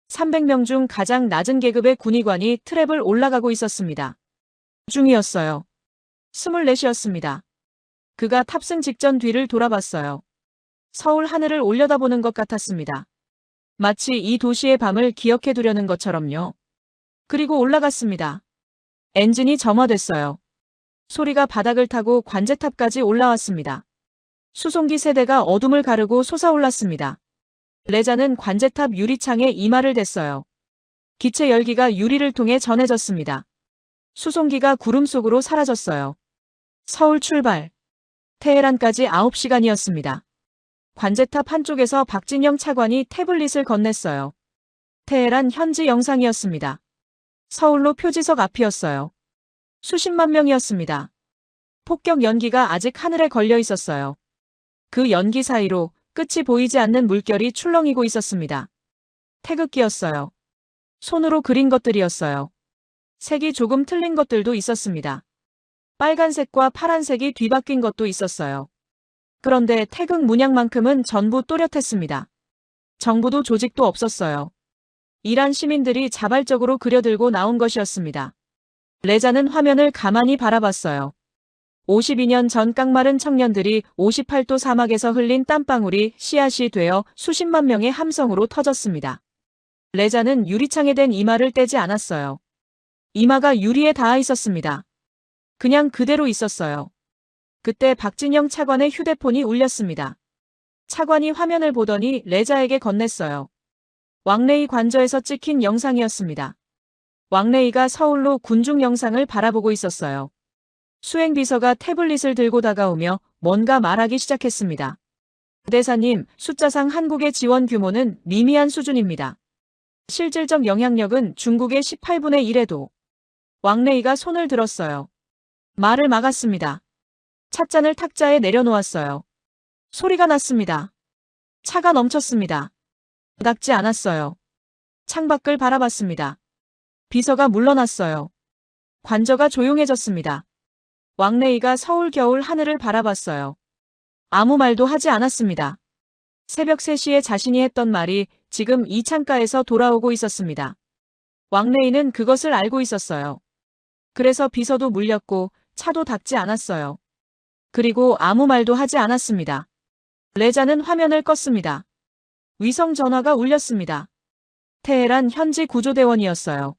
300명 중 가장 낮은 계급의 군의관이 트랩을 올라가고 있었습니다. 중이었어요. 24이었습니다. 그가 탑승 직전 뒤를 돌아봤어요. 서울 하늘을 올려다보는 것 같았습니다. 마치 이 도시의 밤을 기억해두려는 것처럼요. 그리고 올라갔습니다. 엔진이 점화됐어요. 소리가 바닥을 타고 관제탑까지 올라왔습니다. 수송기 세대가 어둠을 가르고 솟아올랐습니다. 레자는 관제탑 유리창에 이마를 댔어요. 기체 열기가 유리를 통해 전해졌습니다. 수송기가 구름 속으로 사라졌어요. 서울 출발. 테헤란까지 9시간이었습니다. 관제탑 한쪽에서 박진영 차관이 태블릿을 건넸어요. 테헤란 현지 영상이었습니다. 서울로 표지석 앞이었어요. 수십만 명이었습니다. 폭격 연기가 아직 하늘에 걸려 있었어요. 그 연기 사이로 끝이 보이지 않는 물결이 출렁이고 있었습니다. 태극기였어요. 손으로 그린 것들이었어요. 색이 조금 틀린 것들도 있었습니다. 빨간색과 파란색이 뒤바뀐 것도 있었어요. 그런데 태극 문양만큼은 전부 또렷했습니다. 정부도 조직도 없었어요. 이란 시민들이 자발적으로 그려들고 나온 것이었습니다. 레자는 화면을 가만히 바라봤어요. 52년 전 깡마른 청년들이 58도 사막에서 흘린 땀방울이 씨앗이 되어 수십만 명의 함성으로 터졌습니다. 레자는 유리창에 댄 이마를 떼지 않았어요. 이마가 유리에 닿아 있었습니다. 그냥 그대로 있었어요. 그때 박진영 차관의 휴대폰이 울렸습니다. 차관이 화면을 보더니 레자에게 건넸어요. 왕레이 관저에서 찍힌 영상이었습니다. 왕레이가 서울로 군중 영상을 바라보고 있었어요. 수행비서가 태블릿을 들고 다가오며 뭔가 말하기 시작했습니다. 대사님, 숫자상 한국의 지원 규모는 미미한 수준입니다. 실질적 영향력은 중국의 18분의 1에도. 왕레이가 손을 들었어요. 말을 막았습니다. 찻잔을 탁자에 내려놓았어요. 소리가 났습니다. 차가 넘쳤습니다. 닦지 않았어요. 창밖을 바라봤습니다. 비서가 물러났어요. 관저가 조용해졌습니다. 왕레이가 서울 겨울 하늘을 바라봤어요. 아무 말도 하지 않았습니다. 새벽 3시에 자신이 했던 말이 지금 이 창가에서 돌아오고 있었습니다. 왕레이는 그것을 알고 있었어요. 그래서 비서도 물렸고 차도 닦지 않았어요. 그리고 아무 말도 하지 않았습니다. 레자는 화면을 껐습니다. 위성 전화가 울렸습니다. 테헤란 현지 구조대원이었어요.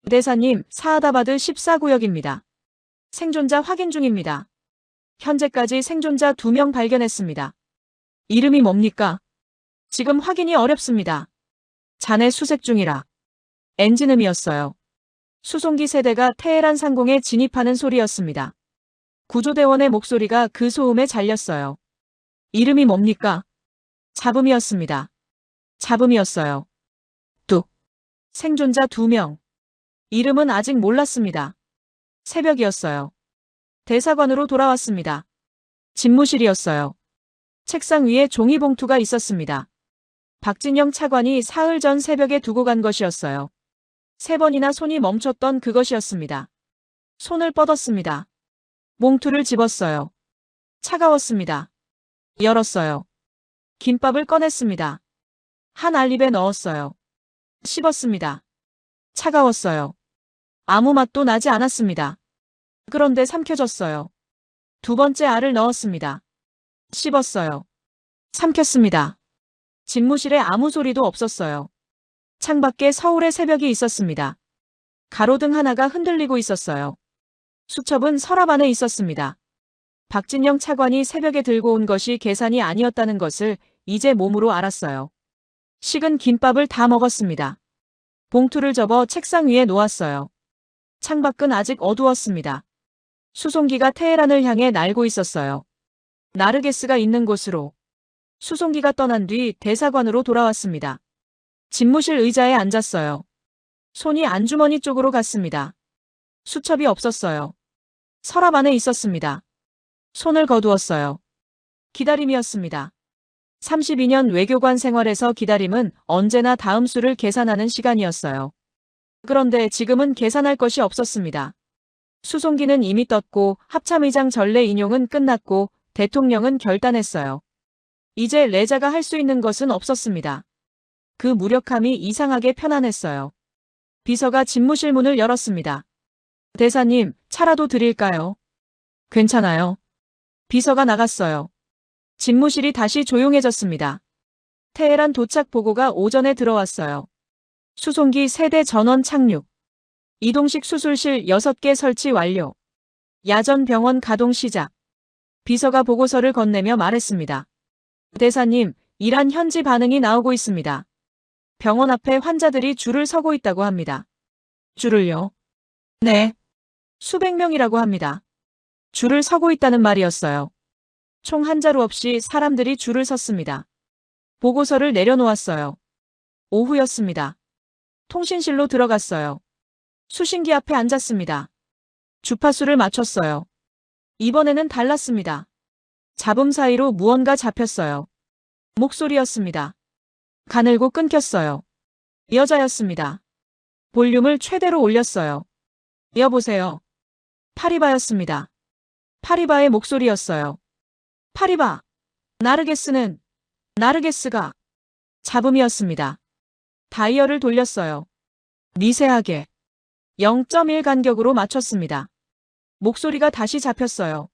대사님, 사하다바드 14구역입니다. 생존자 확인 중입니다. 현재까지 생존자 2명 발견했습니다. 이름이 뭡니까? 지금 확인이 어렵습니다. 잔해 수색 중이라. 엔진음이었어요. 수송기 세대가 테헤란 상공에 진입하는 소리였습니다. 구조대원의 목소리가 그 소음에 잘렸어요. 이름이 뭡니까? 잡음이었습니다. 잡음이었어요. 뚝. 생존자 2명. 이름은 아직 몰랐습니다. 새벽이었어요. 대사관으로 돌아왔습니다. 집무실이었어요. 책상 위에 종이봉투가 있었습니다. 박진영 차관이 사흘 전 새벽에 두고 간 것이었어요. 3번이나 손이 멈췄던 그것이었습니다. 손을 뻗었습니다. 봉투를 집었어요. 차가웠습니다. 열었어요. 김밥을 꺼냈습니다. 한 알입에 넣었어요. 씹었습니다. 차가웠어요. 아무 맛도 나지 않았습니다. 그런데 삼켜졌어요. 2번째 알을 넣었습니다. 씹었어요. 삼켰습니다. 집무실에 아무 소리도 없었어요. 창밖에 서울의 새벽이 있었습니다. 가로등 하나가 흔들리고 있었어요. 수첩은 서랍 안에 있었습니다. 박진영 차관이 새벽에 들고 온 것이 계산이 아니었다는 것을 이제 몸으로 알았어요. 식은 김밥을 다 먹었습니다. 봉투를 접어 책상 위에 놓았어요. 창밖은 아직 어두웠습니다. 수송기가 테헤란을 향해 날고 있었어요. 나르게스가 있는 곳으로. 수송기가 떠난 뒤 대사관으로 돌아왔습니다. 집무실 의자에 앉았어요. 손이 안주머니 쪽으로 갔습니다. 수첩이 없었어요. 서랍 안에 있었습니다. 손을 거두었어요. 기다림이었습니다. 32년 외교관 생활에서 기다림은 언제나 다음 수를 계산하는 시간이었어요. 그런데 지금은 계산할 것이 없었습니다. 수송기는 이미 떴고 합참의장 전례 인용은 끝났고 대통령은 결단했어요. 이제 레자가 할 수 있는 것은 없었습니다. 그 무력함이 이상하게 편안했어요. 비서가 집무실 문을 열었습니다. 대사님, 차라도 드릴까요? 괜찮아요. 비서가 나갔어요. 집무실이 다시 조용해졌습니다. 테헤란 도착 보고가 오전에 들어왔어요. 수송기 세대 전원 착륙. 이동식 수술실 6개 설치 완료. 야전 병원 가동 시작. 비서가 보고서를 건네며 말했습니다. 대사님, 이란 현지 반응이 나오고 있습니다. 병원 앞에 환자들이 줄을 서고 있다고 합니다. 줄을요? 네. 수백 명이라고 합니다. 줄을 서고 있다는 말이었어요. 총 한 자루 없이 사람들이 줄을 섰습니다. 보고서를 내려놓았어요. 오후였습니다. 통신실로 들어갔어요. 수신기 앞에 앉았습니다. 주파수를 맞췄어요. 이번에는 달랐습니다. 잡음 사이로 무언가 잡혔어요. 목소리였습니다. 가늘고 끊겼어요. 여자였습니다. 볼륨을 최대로 올렸어요. 여보세요. 파리바였습니다. 파리바의 목소리였어요. 파리바. 나르게스가. 잡음이었습니다. 다이얼을 돌렸어요. 미세하게. 0.1 간격으로 맞췄습니다. 목소리가 다시 잡혔어요.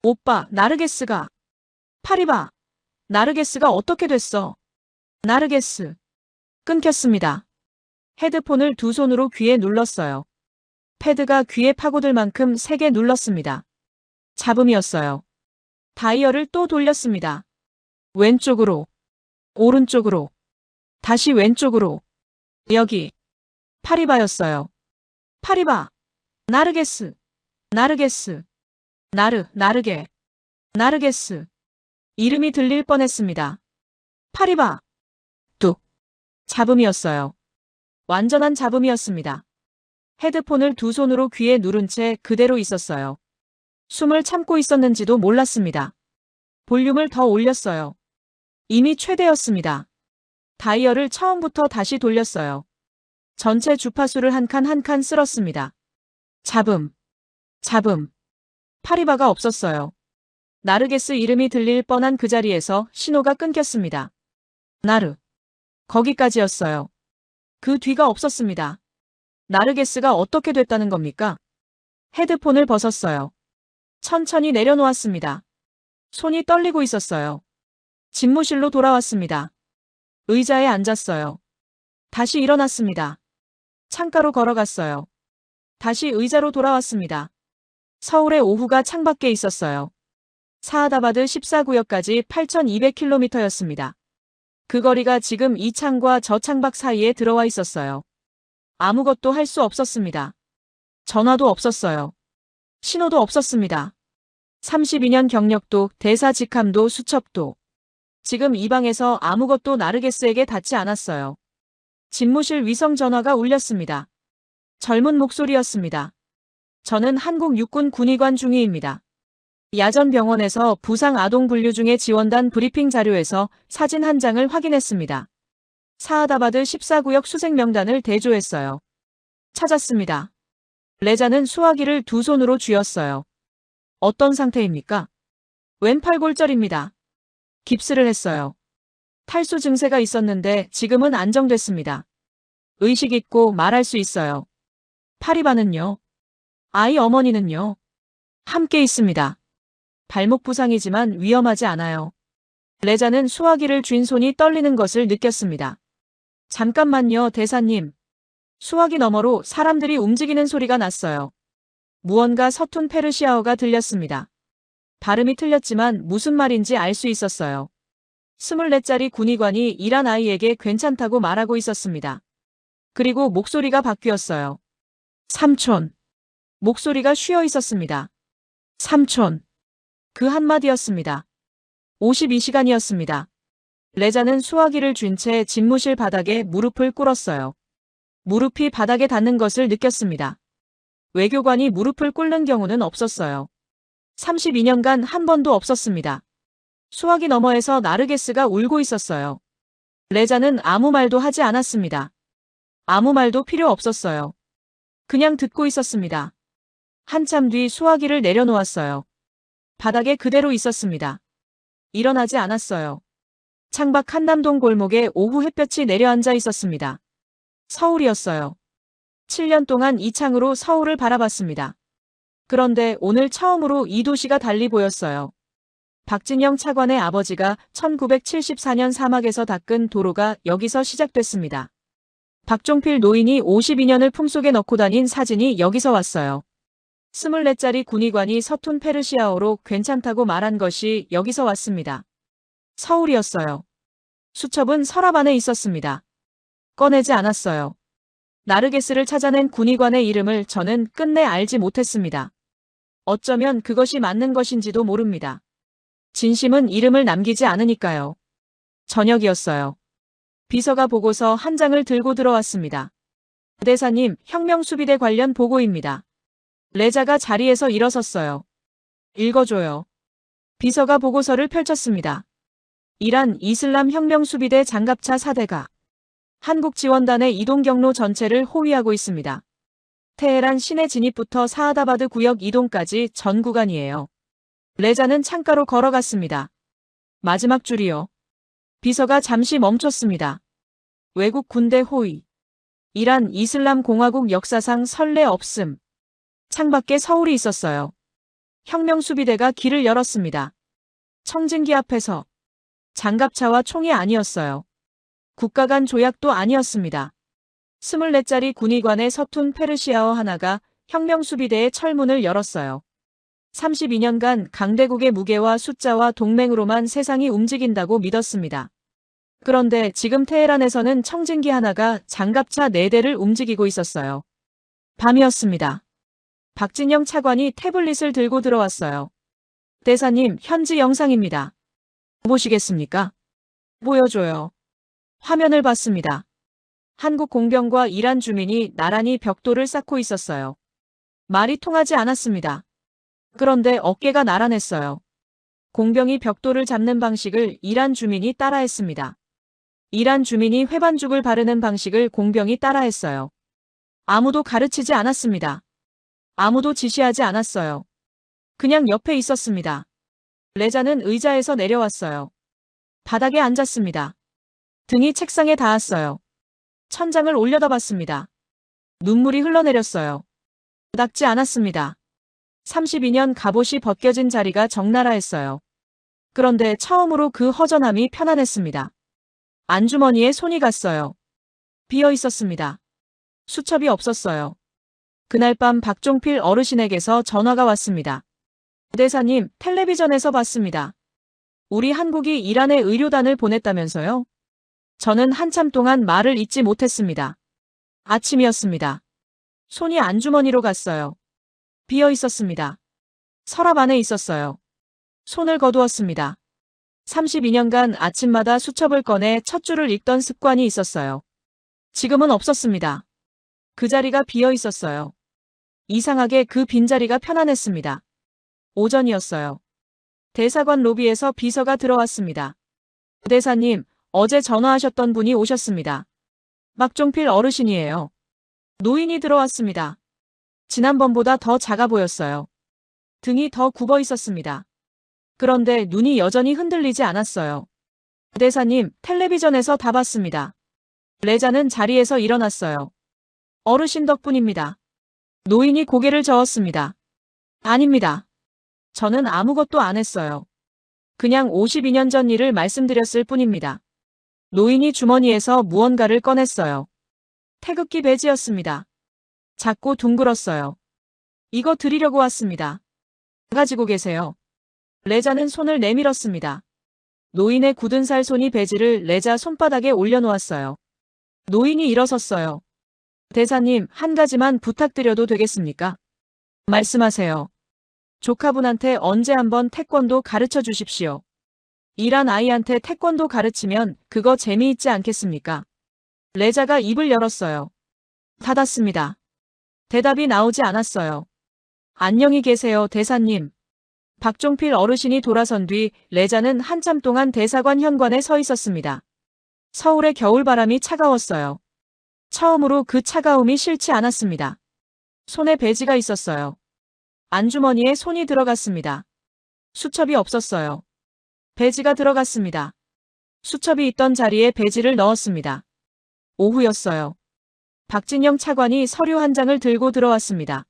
오빠, 나르게스가. 파리바. 나르게스가 어떻게 됐어? 나르게스. 끊겼습니다. 헤드폰을 2손으로 귀에 눌렀어요. 패드가 귀에 파고들 만큼 세게 눌렀습니다. 잡음이었어요. 다이얼을 또 돌렸습니다. 왼쪽으로. 오른쪽으로. 다시 왼쪽으로. 여기. 파리바였어요. 파리바. 나르게스. 나르게스. 이름이 들릴 뻔했습니다. 파리바. 뚝. 잡음이었어요. 완전한 잡음이었습니다. 헤드폰을 2손으로 귀에 누른 채 그대로 있었어요. 숨을 참고 있었는지도 몰랐습니다. 볼륨을 더 올렸어요. 이미 최대였습니다. 다이얼을 처음부터 다시 돌렸어요. 전체 주파수를 한 칸 한 칸 쓸었습니다. 잡음. 파리바가 없었어요. 나르게스 이름이 들릴 뻔한 그 자리에서 신호가 끊겼습니다. 거기까지였어요. 그 뒤가 없었습니다. 나르게스가 어떻게 됐다는 겁니까? 헤드폰을 벗었어요. 천천히 내려놓았습니다. 손이 떨리고 있었어요. 집무실로 돌아왔습니다. 의자에 앉았어요. 다시 일어났습니다. 창가로 걸어갔어요. 다시 의자로 돌아왔습니다. 서울의 오후가 창밖에 있었어요. 사하다바드 14구역까지 8,200km였습니다. 그 거리가 지금 이 창과 저 창밖 사이에 들어와 있었어요. 아무것도 할 수 없었습니다. 전화도 없었어요. 신호도 없었습니다. 32년 경력도 대사 직함도 수첩도. 지금 이 방에서 아무것도 나르게스에게 닿지 않았어요. 집무실 위성 전화가 울렸습니다. 젊은 목소리였습니다. 저는 한국 육군 군의관 중위입니다. 야전 병원에서 부상 아동 분류 중에 지원단 브리핑 자료에서 사진 한 장을 확인했습니다. 사하다바드 14구역 수색 명단을 대조했어요. 찾았습니다. 레자는 수화기를 두 손으로 쥐었어요. 어떤 상태입니까? 왼팔골절입니다. 깁스를 했어요. 탈수 증세가 있었는데 지금은 안정됐습니다. 의식 있고 말할 수 있어요. 파리바는요? 아이 어머니는요? 함께 있습니다. 발목 부상이지만 위험하지 않아요. 레자는 수화기를 쥔 손이 떨리는 것을 느꼈습니다. 잠깐만요, 대사님. 수화기 너머로 사람들이 움직이는 소리가 났어요. 무언가 서툰 페르시아어가 들렸습니다. 발음이 틀렸지만 무슨 말인지 알 수 있었어요. 24짜리 군의관이 일한 아이에게 괜찮다고 말하고 있었습니다. 그리고 목소리가 바뀌었어요. 삼촌. 목소리가 쉬어 있었습니다. 삼촌. 그 한마디였습니다. 52시간이었습니다. 레자는 수화기를 쥔 채 집무실 바닥에 무릎을 꿇었어요. 무릎이 바닥에 닿는 것을 느꼈습니다. 외교관이 무릎을 꿇는 경우는 없었어요. 32년간 한 번도 없었습니다. 수화기 너머에서 나르게스가 울고 있었어요. 레자는 아무 말도 하지 않았습니다. 아무 말도 필요 없었어요. 그냥 듣고 있었습니다. 한참 뒤 수화기를 내려놓았어요. 바닥에 그대로 있었습니다. 일어나지 않았어요. 창밖 한남동 골목에 오후 햇볕이 내려앉아 있었습니다. 서울이었어요. 7년 동안 이 창으로 서울을 바라봤습니다. 그런데 오늘 처음으로 이 도시가 달리 보였어요. 박진영 차관의 아버지가 1974년 사막에서 닦은 도로가 여기서 시작됐습니다. 박종필 노인이 52년을 품속에 넣고 다닌 사진이 여기서 왔어요. 24짜리 군의관이 서툰 페르시아어로 괜찮다고 말한 것이 여기서 왔습니다. 서울이었어요. 수첩은 서랍 안에 있었습니다. 꺼내지 않았어요. 나르게스를 찾아낸 군의관의 이름을 저는 끝내 알지 못했습니다. 어쩌면 그것이 맞는 것인지도 모릅니다. 진심은 이름을 남기지 않으니까요. 저녁이었어요. 비서가 보고서 한 장을 들고 들어왔습니다. 대사님, 혁명수비대 관련 보고입니다. 레자가 자리에서 일어섰어요. 읽어줘요. 비서가 보고서를 펼쳤습니다. 이란 이슬람 혁명수비대 장갑차 4대가 한국 지원단의 이동 경로 전체를 호위하고 있습니다. 테헤란 시내 진입부터 사하다바드 구역 이동까지 전 구간이에요. 레자는 창가로 걸어갔습니다. 마지막 줄이요. 비서가 잠시 멈췄습니다. 외국 군대 호위. 이란 이슬람 공화국 역사상 선례 없음. 창밖에 서울이 있었어요. 혁명수비대가 길을 열었습니다. 청진기 앞에서. 장갑차와 총이 아니었어요. 국가 간 조약도 아니었습니다. 24짜리 군의관의 서툰 페르시아어 하나가 혁명수비대의 철문을 열었어요. 32년간 강대국의 무게와 숫자와 동맹으로만 세상이 움직인다고 믿었습니다. 그런데 지금 테헤란에서는 청진기 하나가 장갑차 4대를 움직이고 있었어요. 밤이었습니다. 박진영 차관이 태블릿을 들고 들어왔어요. 대사님, 현지 영상입니다. 보시겠습니까? 보여줘요. 화면을 봤습니다. 한국 공병과 이란 주민이 나란히 벽돌을 쌓고 있었어요. 말이 통하지 않았습니다. 그런데 어깨가 나란했어요. 공병이 벽돌을 잡는 방식을 이란 주민이 따라했습니다. 이란 주민이 회반죽을 바르는 방식을 공병이 따라했어요. 아무도 가르치지 않았습니다. 아무도 지시하지 않았어요. 그냥 옆에 있었습니다. 레자는 의자에서 내려왔어요. 바닥에 앉았습니다. 등이 책상에 닿았어요. 천장을 올려다봤습니다. 눈물이 흘러내렸어요. 닦지 않았습니다. 32년 갑옷이 벗겨진 자리가 적나라했어요. 그런데 처음으로 그 허전함이 편안했습니다. 안주머니에 손이 갔어요. 비어 있었습니다. 수첩이 없었어요. 그날 밤 박종필 어르신에게서 전화가 왔습니다. 대사님, 텔레비전에서 봤습니다. 우리 한국이 이란에 의료단을 보냈다면서요? 저는 한참 동안 말을 잇지 못했습니다. 아침이었습니다. 손이 안주머니로 갔어요. 비어 있었습니다. 서랍 안에 있었어요. 손을 거두었습니다. 32년간 아침마다 수첩을 꺼내 첫 줄을 읽던 습관이 있었어요. 지금은 없었습니다. 그 자리가 비어 있었어요. 이상하게 그 빈자리가 편안했습니다. 오전이었어요. 대사관 로비에서 비서가 들어왔습니다. 대사님, 어제 전화하셨던 분이 오셨습니다. 박종필 어르신이에요. 노인이 들어왔습니다. 지난번보다 더 작아 보였어요. 등이 더 굽어 있었습니다. 그런데 눈이 여전히 흔들리지 않았어요. 대사님, 텔레비전에서 다 봤습니다. 레자는 자리에서 일어났어요. 어르신 덕분입니다. 노인이 고개를 저었습니다. 아닙니다. 저는 아무것도 안 했어요. 그냥 52년 전 일을 말씀드렸을 뿐입니다. 노인이 주머니에서 무언가를 꺼냈어요. 태극기 배지였습니다. 작고 둥글었어요. 이거 드리려고 왔습니다. 가지고 계세요. 레자는 손을 내밀었습니다. 노인의 굳은 살 손이 배지를 레자 손바닥에 올려놓았어요. 노인이 일어섰어요. 대사님, 한 가지만 부탁드려도 되겠습니까? 말씀하세요. 조카분한테 언제 한번 태권도 가르쳐 주십시오. 일한 아이한테 태권도 가르치면 그거 재미있지 않겠습니까? 레자가 입을 열었어요. 닫았습니다. 대답이 나오지 않았어요. 안녕히 계세요, 대사님. 박종필 어르신이 돌아선 뒤 레자는 한참 동안 대사관 현관에 서 있었습니다. 서울의 겨울바람이 차가웠어요. 처음으로 그 차가움이 싫지 않았습니다. 손에 배지가 있었어요. 안주머니에 손이 들어갔습니다. 수첩이 없었어요. 배지가 들어갔습니다. 수첩이 있던 자리에 배지를 넣었습니다. 오후였어요. 박진영 차관이 서류 한 장을 들고 들어왔습니다.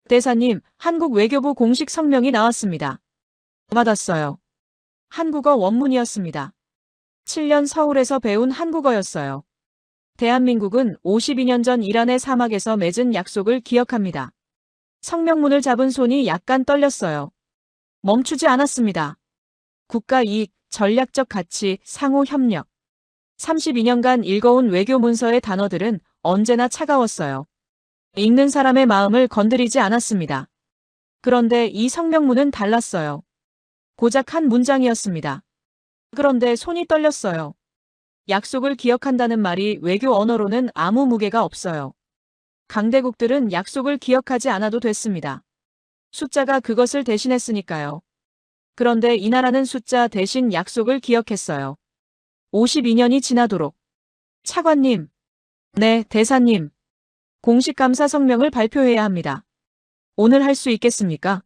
대사님, 한국 외교부 공식 성명이 나왔습니다. 받았어요. 한국어 원문이었습니다. 7년 서울에서 배운 한국어였어요. 대한민국은 52년 전 이란의 사막에서 맺은 약속을 기억합니다. 성명문을 잡은 손이 약간 떨렸어요. 멈추지 않았습니다. 국가 이익, 전략적 가치, 상호 협력. 32년간 읽어온 외교 문서의 단어들은 언제나 차가웠어요. 읽는 사람의 마음을 건드리지 않았습니다. 그런데 이 성명문은 달랐어요. 고작 한 문장이었습니다. 그런데 손이 떨렸어요. 약속을 기억한다는 말이 외교 언어로는 아무 무게가 없어요. 강대국들은 약속을 기억하지 않아도 됐습니다. 숫자가 그것을 대신했으니까요. 그런데 이 나라는 숫자 대신 약속을 기억했어요. 52년이 지나도록. 차관님. 네, 대사님. 공식 감사 성명을 발표해야 합니다. 오늘 할 수 있겠습니까?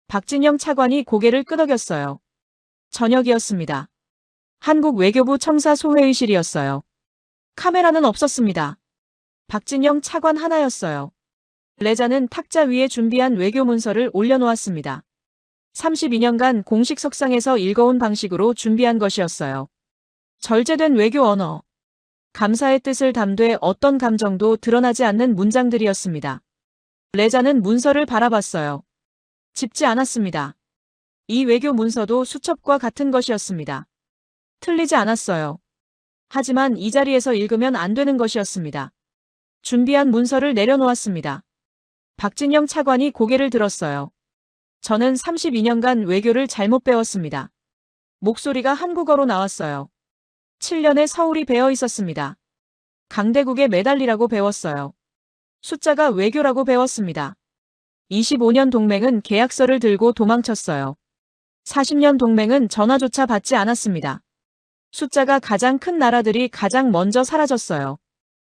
박진영 차관이 고개를 끄덕였어요. 저녁이었습니다. 한국 외교부 첨사 소회의실이었어요. 카메라는 없었습니다. 박진영 차관 하나였어요. 레자는 탁자 위에 준비한 외교 문서를 올려놓았습니다. 32년간 공식 석상에서 읽어온 방식으로 준비한 것이었어요. 절제된 외교 언어. 감사의 뜻을 담되 어떤 감정도 드러나지 않는 문장들이었습니다. 레자는 문서를 바라봤어요. 짚지 않았습니다. 이 외교 문서도 수첩과 같은 것이었습니다. 틀리지 않았어요. 하지만 이 자리에서 읽으면 안 되는 것이었습니다. 준비한 문서를 내려놓았습니다. 박진영 차관이 고개를 들었어요. 저는 32년간 외교를 잘못 배웠습니다. 목소리가 한국어로 나왔어요. 7년의 서울이 배어 있었습니다. 강대국에 매달리라고 배웠어요. 숫자가 외교라고 배웠습니다. 25년 동맹은 계약서를 들고 도망쳤어요. 40년 동맹은 전화조차 받지 않았습니다. 숫자가 가장 큰 나라들이 가장 먼저 사라졌어요.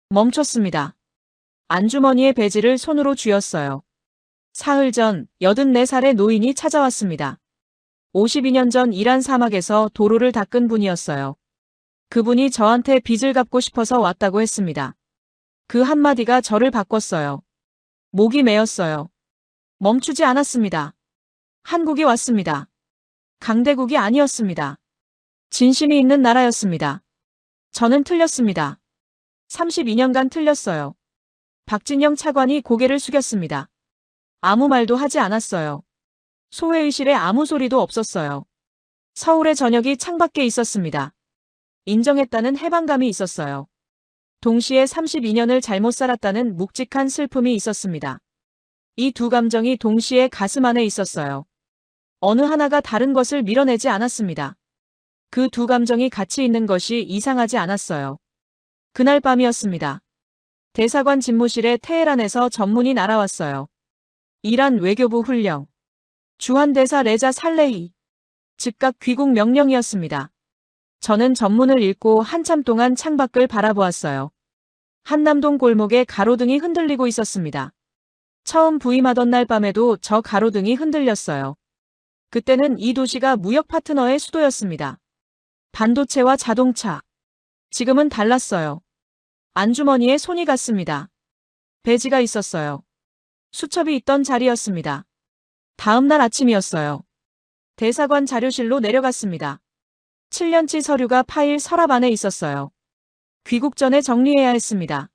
멈췄습니다. 안주머니의 배지를 손으로 쥐었어요. 사흘 전 84살의 노인이 찾아왔습니다. 52년 전 이란 사막에서 도로를 닦은 분이었어요. 그분이 저한테 빚을 갚고 싶어서 왔다고 했습니다. 그 한마디가 저를 바꿨어요. 목이 메었어요. 멈추지 않았습니다. 한국이 왔습니다. 강대국이 아니었습니다. 진심이 있는 나라였습니다. 저는 틀렸습니다. 32년간 틀렸어요. 박진영 차관이 고개를 숙였습니다. 아무 말도 하지 않았어요. 소회의실에 아무 소리도 없었어요. 서울의 저녁이 창밖에 있었습니다. 인정했다는 해방감이 있었어요. 동시에 32년을 잘못 살았다는 묵직한 슬픔이 있었습니다. 이 두 감정이 동시에 가슴 안에 있었어요. 어느 하나가 다른 것을 밀어내지 않았습니다. 그 두 감정이 같이 있는 것이 이상하지 않았어요. 그날 밤이었습니다. 대사관 집무실에 테헤란에서 전문이 날아왔어요. 이란 외교부 훈령. 주한대사 레자 살레히. 즉각 귀국 명령이었습니다. 저는 전문을 읽고 한참 동안 창밖을 바라보았어요. 한남동 골목에 가로등이 흔들리고 있었습니다. 처음 부임하던 날 밤에도 저 가로등이 흔들렸어요. 그때는 이 도시가 무역 파트너의 수도였습니다. 반도체와 자동차. 지금은 달랐어요. 안주머니에 손이 갔습니다. 배지가 있었어요. 수첩이 있던 자리였습니다. 다음 날 아침이었어요. 대사관 자료실로 내려갔습니다. 7년치 서류가 파일 서랍 안에 있었어요. 귀국 전에 정리해야 했습니다.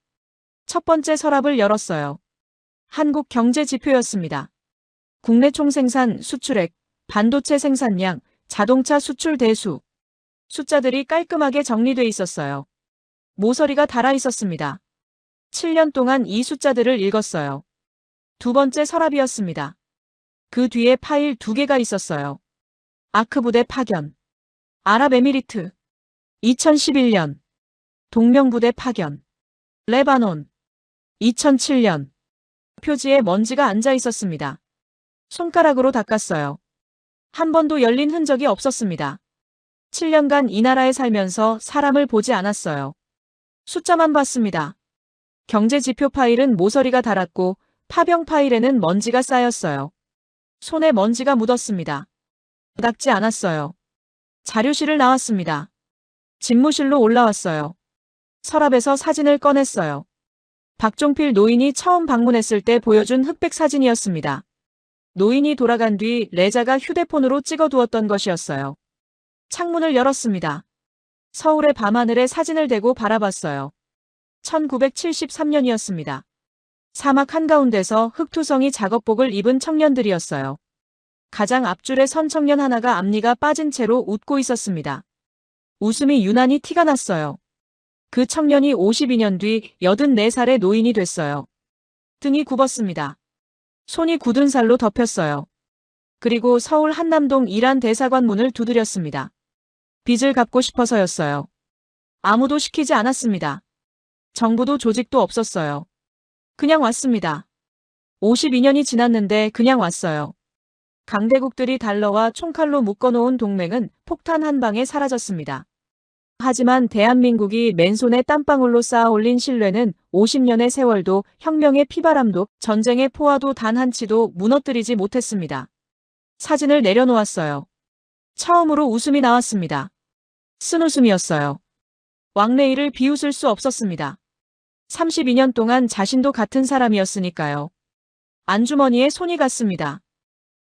첫 번째 서랍을 열었어요. 한국 경제 지표였습니다. 국내 총생산 수출액, 반도체 생산량, 자동차 수출 대수. 숫자들이 깔끔하게 정리돼 있었어요. 모서리가 달아 있었습니다. 7년 동안 이 숫자들을 읽었어요. 두 번째 서랍이었습니다. 그 뒤에 파일 2개가 있었어요. 아크부대 파견. 아랍에미리트. 2011년. 동명부대 파견. 레바논. 2007년. 표지에 먼지가 앉아 있었습니다. 손가락으로 닦았어요. 한 번도 열린 흔적이 없었습니다. 7년간 이 나라에 살면서 사람을 보지 않았어요. 숫자만 봤습니다. 경제지표 파일은 모서리가 달았고 파병 파일에는 먼지가 쌓였어요. 손에 먼지가 묻었습니다. 닦지 않았어요. 자료실을 나왔습니다. 집무실로 올라왔어요. 서랍에서 사진을 꺼냈어요. 박종필 노인이 처음 방문했을 때 보여준 흑백 사진이었습니다. 노인이 돌아간 뒤 레자가 휴대폰으로 찍어두었던 것이었어요. 창문을 열었습니다. 서울의 밤하늘에 사진을 대고 바라봤어요. 1973년이었습니다. 사막 한가운데서 흑투성이 작업복을 입은 청년들이었어요. 가장 앞줄에 선 청년 하나가 앞니가 빠진 채로 웃고 있었습니다. 웃음이 유난히 티가 났어요. 그 청년이 52년 뒤 84살의 노인이 됐어요. 등이 굽었습니다. 손이 굳은 살로 덮였어요. 그리고 서울 한남동 이란 대사관 문을 두드렸습니다. 빚을 갚고 싶어서였어요. 아무도 시키지 않았습니다. 정부도 조직도 없었어요. 그냥 왔습니다. 52년이 지났는데 그냥 왔어요. 강대국들이 달러와 총칼로 묶어놓은 동맹은 폭탄 한 방에 사라졌습니다. 하지만 대한민국이 맨손에 땀방울로 쌓아 올린 신뢰는 50년의 세월도 혁명의 피바람도 전쟁의 포화도 단 한 치도 무너뜨리지 못했습니다. 사진을 내려놓았어요. 처음으로 웃음이 나왔습니다. 쓴웃음이었어요. 왕래일을 비웃을 수 없었습니다. 32년 동안 자신도 같은 사람이었으니까요. 안주머니에 손이 갔습니다.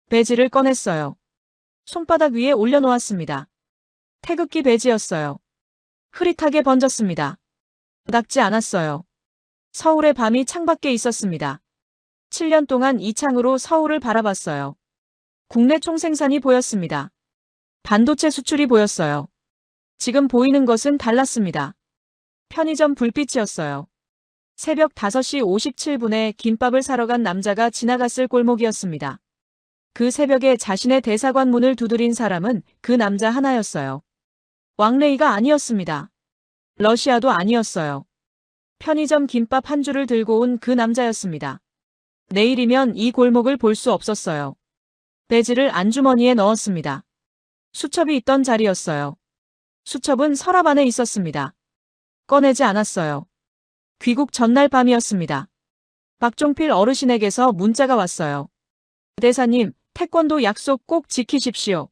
배지를 꺼냈어요. 손바닥 위에 올려놓았습니다. 태극기 배지였어요. 흐릿하게 번졌습니다. 닦지 않았어요. 서울의 밤이 창밖에 있었습니다. 7년 동안 이 창으로 서울을 바라봤어요. 국내 총생산이 보였습니다. 반도체 수출이 보였어요. 지금 보이는 것은 달랐습니다. 편의점 불빛이었어요. 새벽 5시 57분에 김밥을 사러 간 남자가 지나갔을 골목이었습니다. 그 새벽에 자신의 대사관 문을 두드린 사람은 그 남자 하나였어요. 왕래이가 아니었습니다. 러시아도 아니었어요. 편의점 김밥 한 줄을 들고 온 그 남자였습니다. 내일이면 이 골목을 볼 수 없었어요. 배지를 안주머니에 넣었습니다. 수첩이 있던 자리였어요. 수첩은 서랍 안에 있었습니다. 꺼내지 않았어요. 귀국 전날 밤이었습니다. 박종필 어르신에게서 문자가 왔어요. 대사님, 태권도 약속 꼭 지키십시오.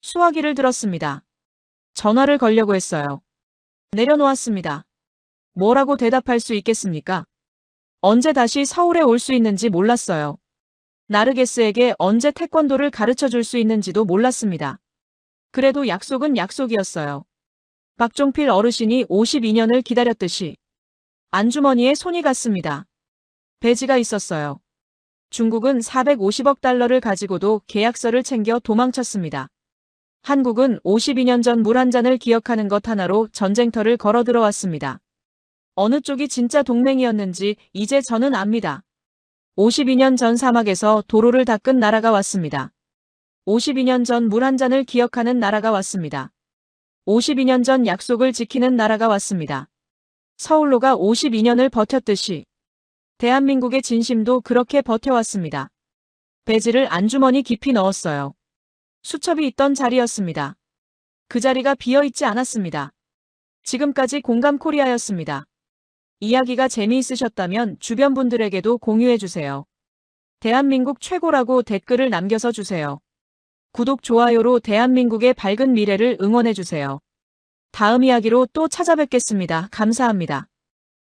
수화기를 들었습니다. 전화를 걸려고 했어요. 내려놓았습니다. 뭐라고 대답할 수 있겠습니까? 언제 다시 서울에 올 수 있는지 몰랐어요. 나르게스에게 언제 태권도를 가르쳐 줄 수 있는지도 몰랐습니다. 그래도 약속은 약속이었어요. 박종필 어르신이 52년을 기다렸듯이. 안주머니에 손이 갔습니다. 배지가 있었어요. 중국은 450억 달러를 가지고도 계약서를 챙겨 도망쳤습니다. 한국은 52년 전 물 한 잔을 기억하는 것 하나로 전쟁터를 걸어 들어왔습니다. 어느 쪽이 진짜 동맹이었는지 이제 저는 압니다. 52년 전 사막에서 도로를 닦은 나라가 왔습니다. 52년 전 물 한 잔을 기억하는 나라가 왔습니다. 52년 전 약속을 지키는 나라가 왔습니다. 서울로가 52년을 버텼듯이 대한민국의 진심도 그렇게 버텨왔습니다. 배지를 안주머니 깊이 넣었어요. 수첩이 있던 자리였습니다. 그 자리가 비어있지 않았습니다. 지금까지 공감 코리아였습니다. 이야기가 재미있으셨다면 주변 분들에게도 공유해주세요. 대한민국 최고라고 댓글을 남겨서 주세요. 구독, 좋아요로 대한민국의 밝은 미래를 응원해주세요. 다음 이야기로 또 찾아뵙겠습니다. 감사합니다.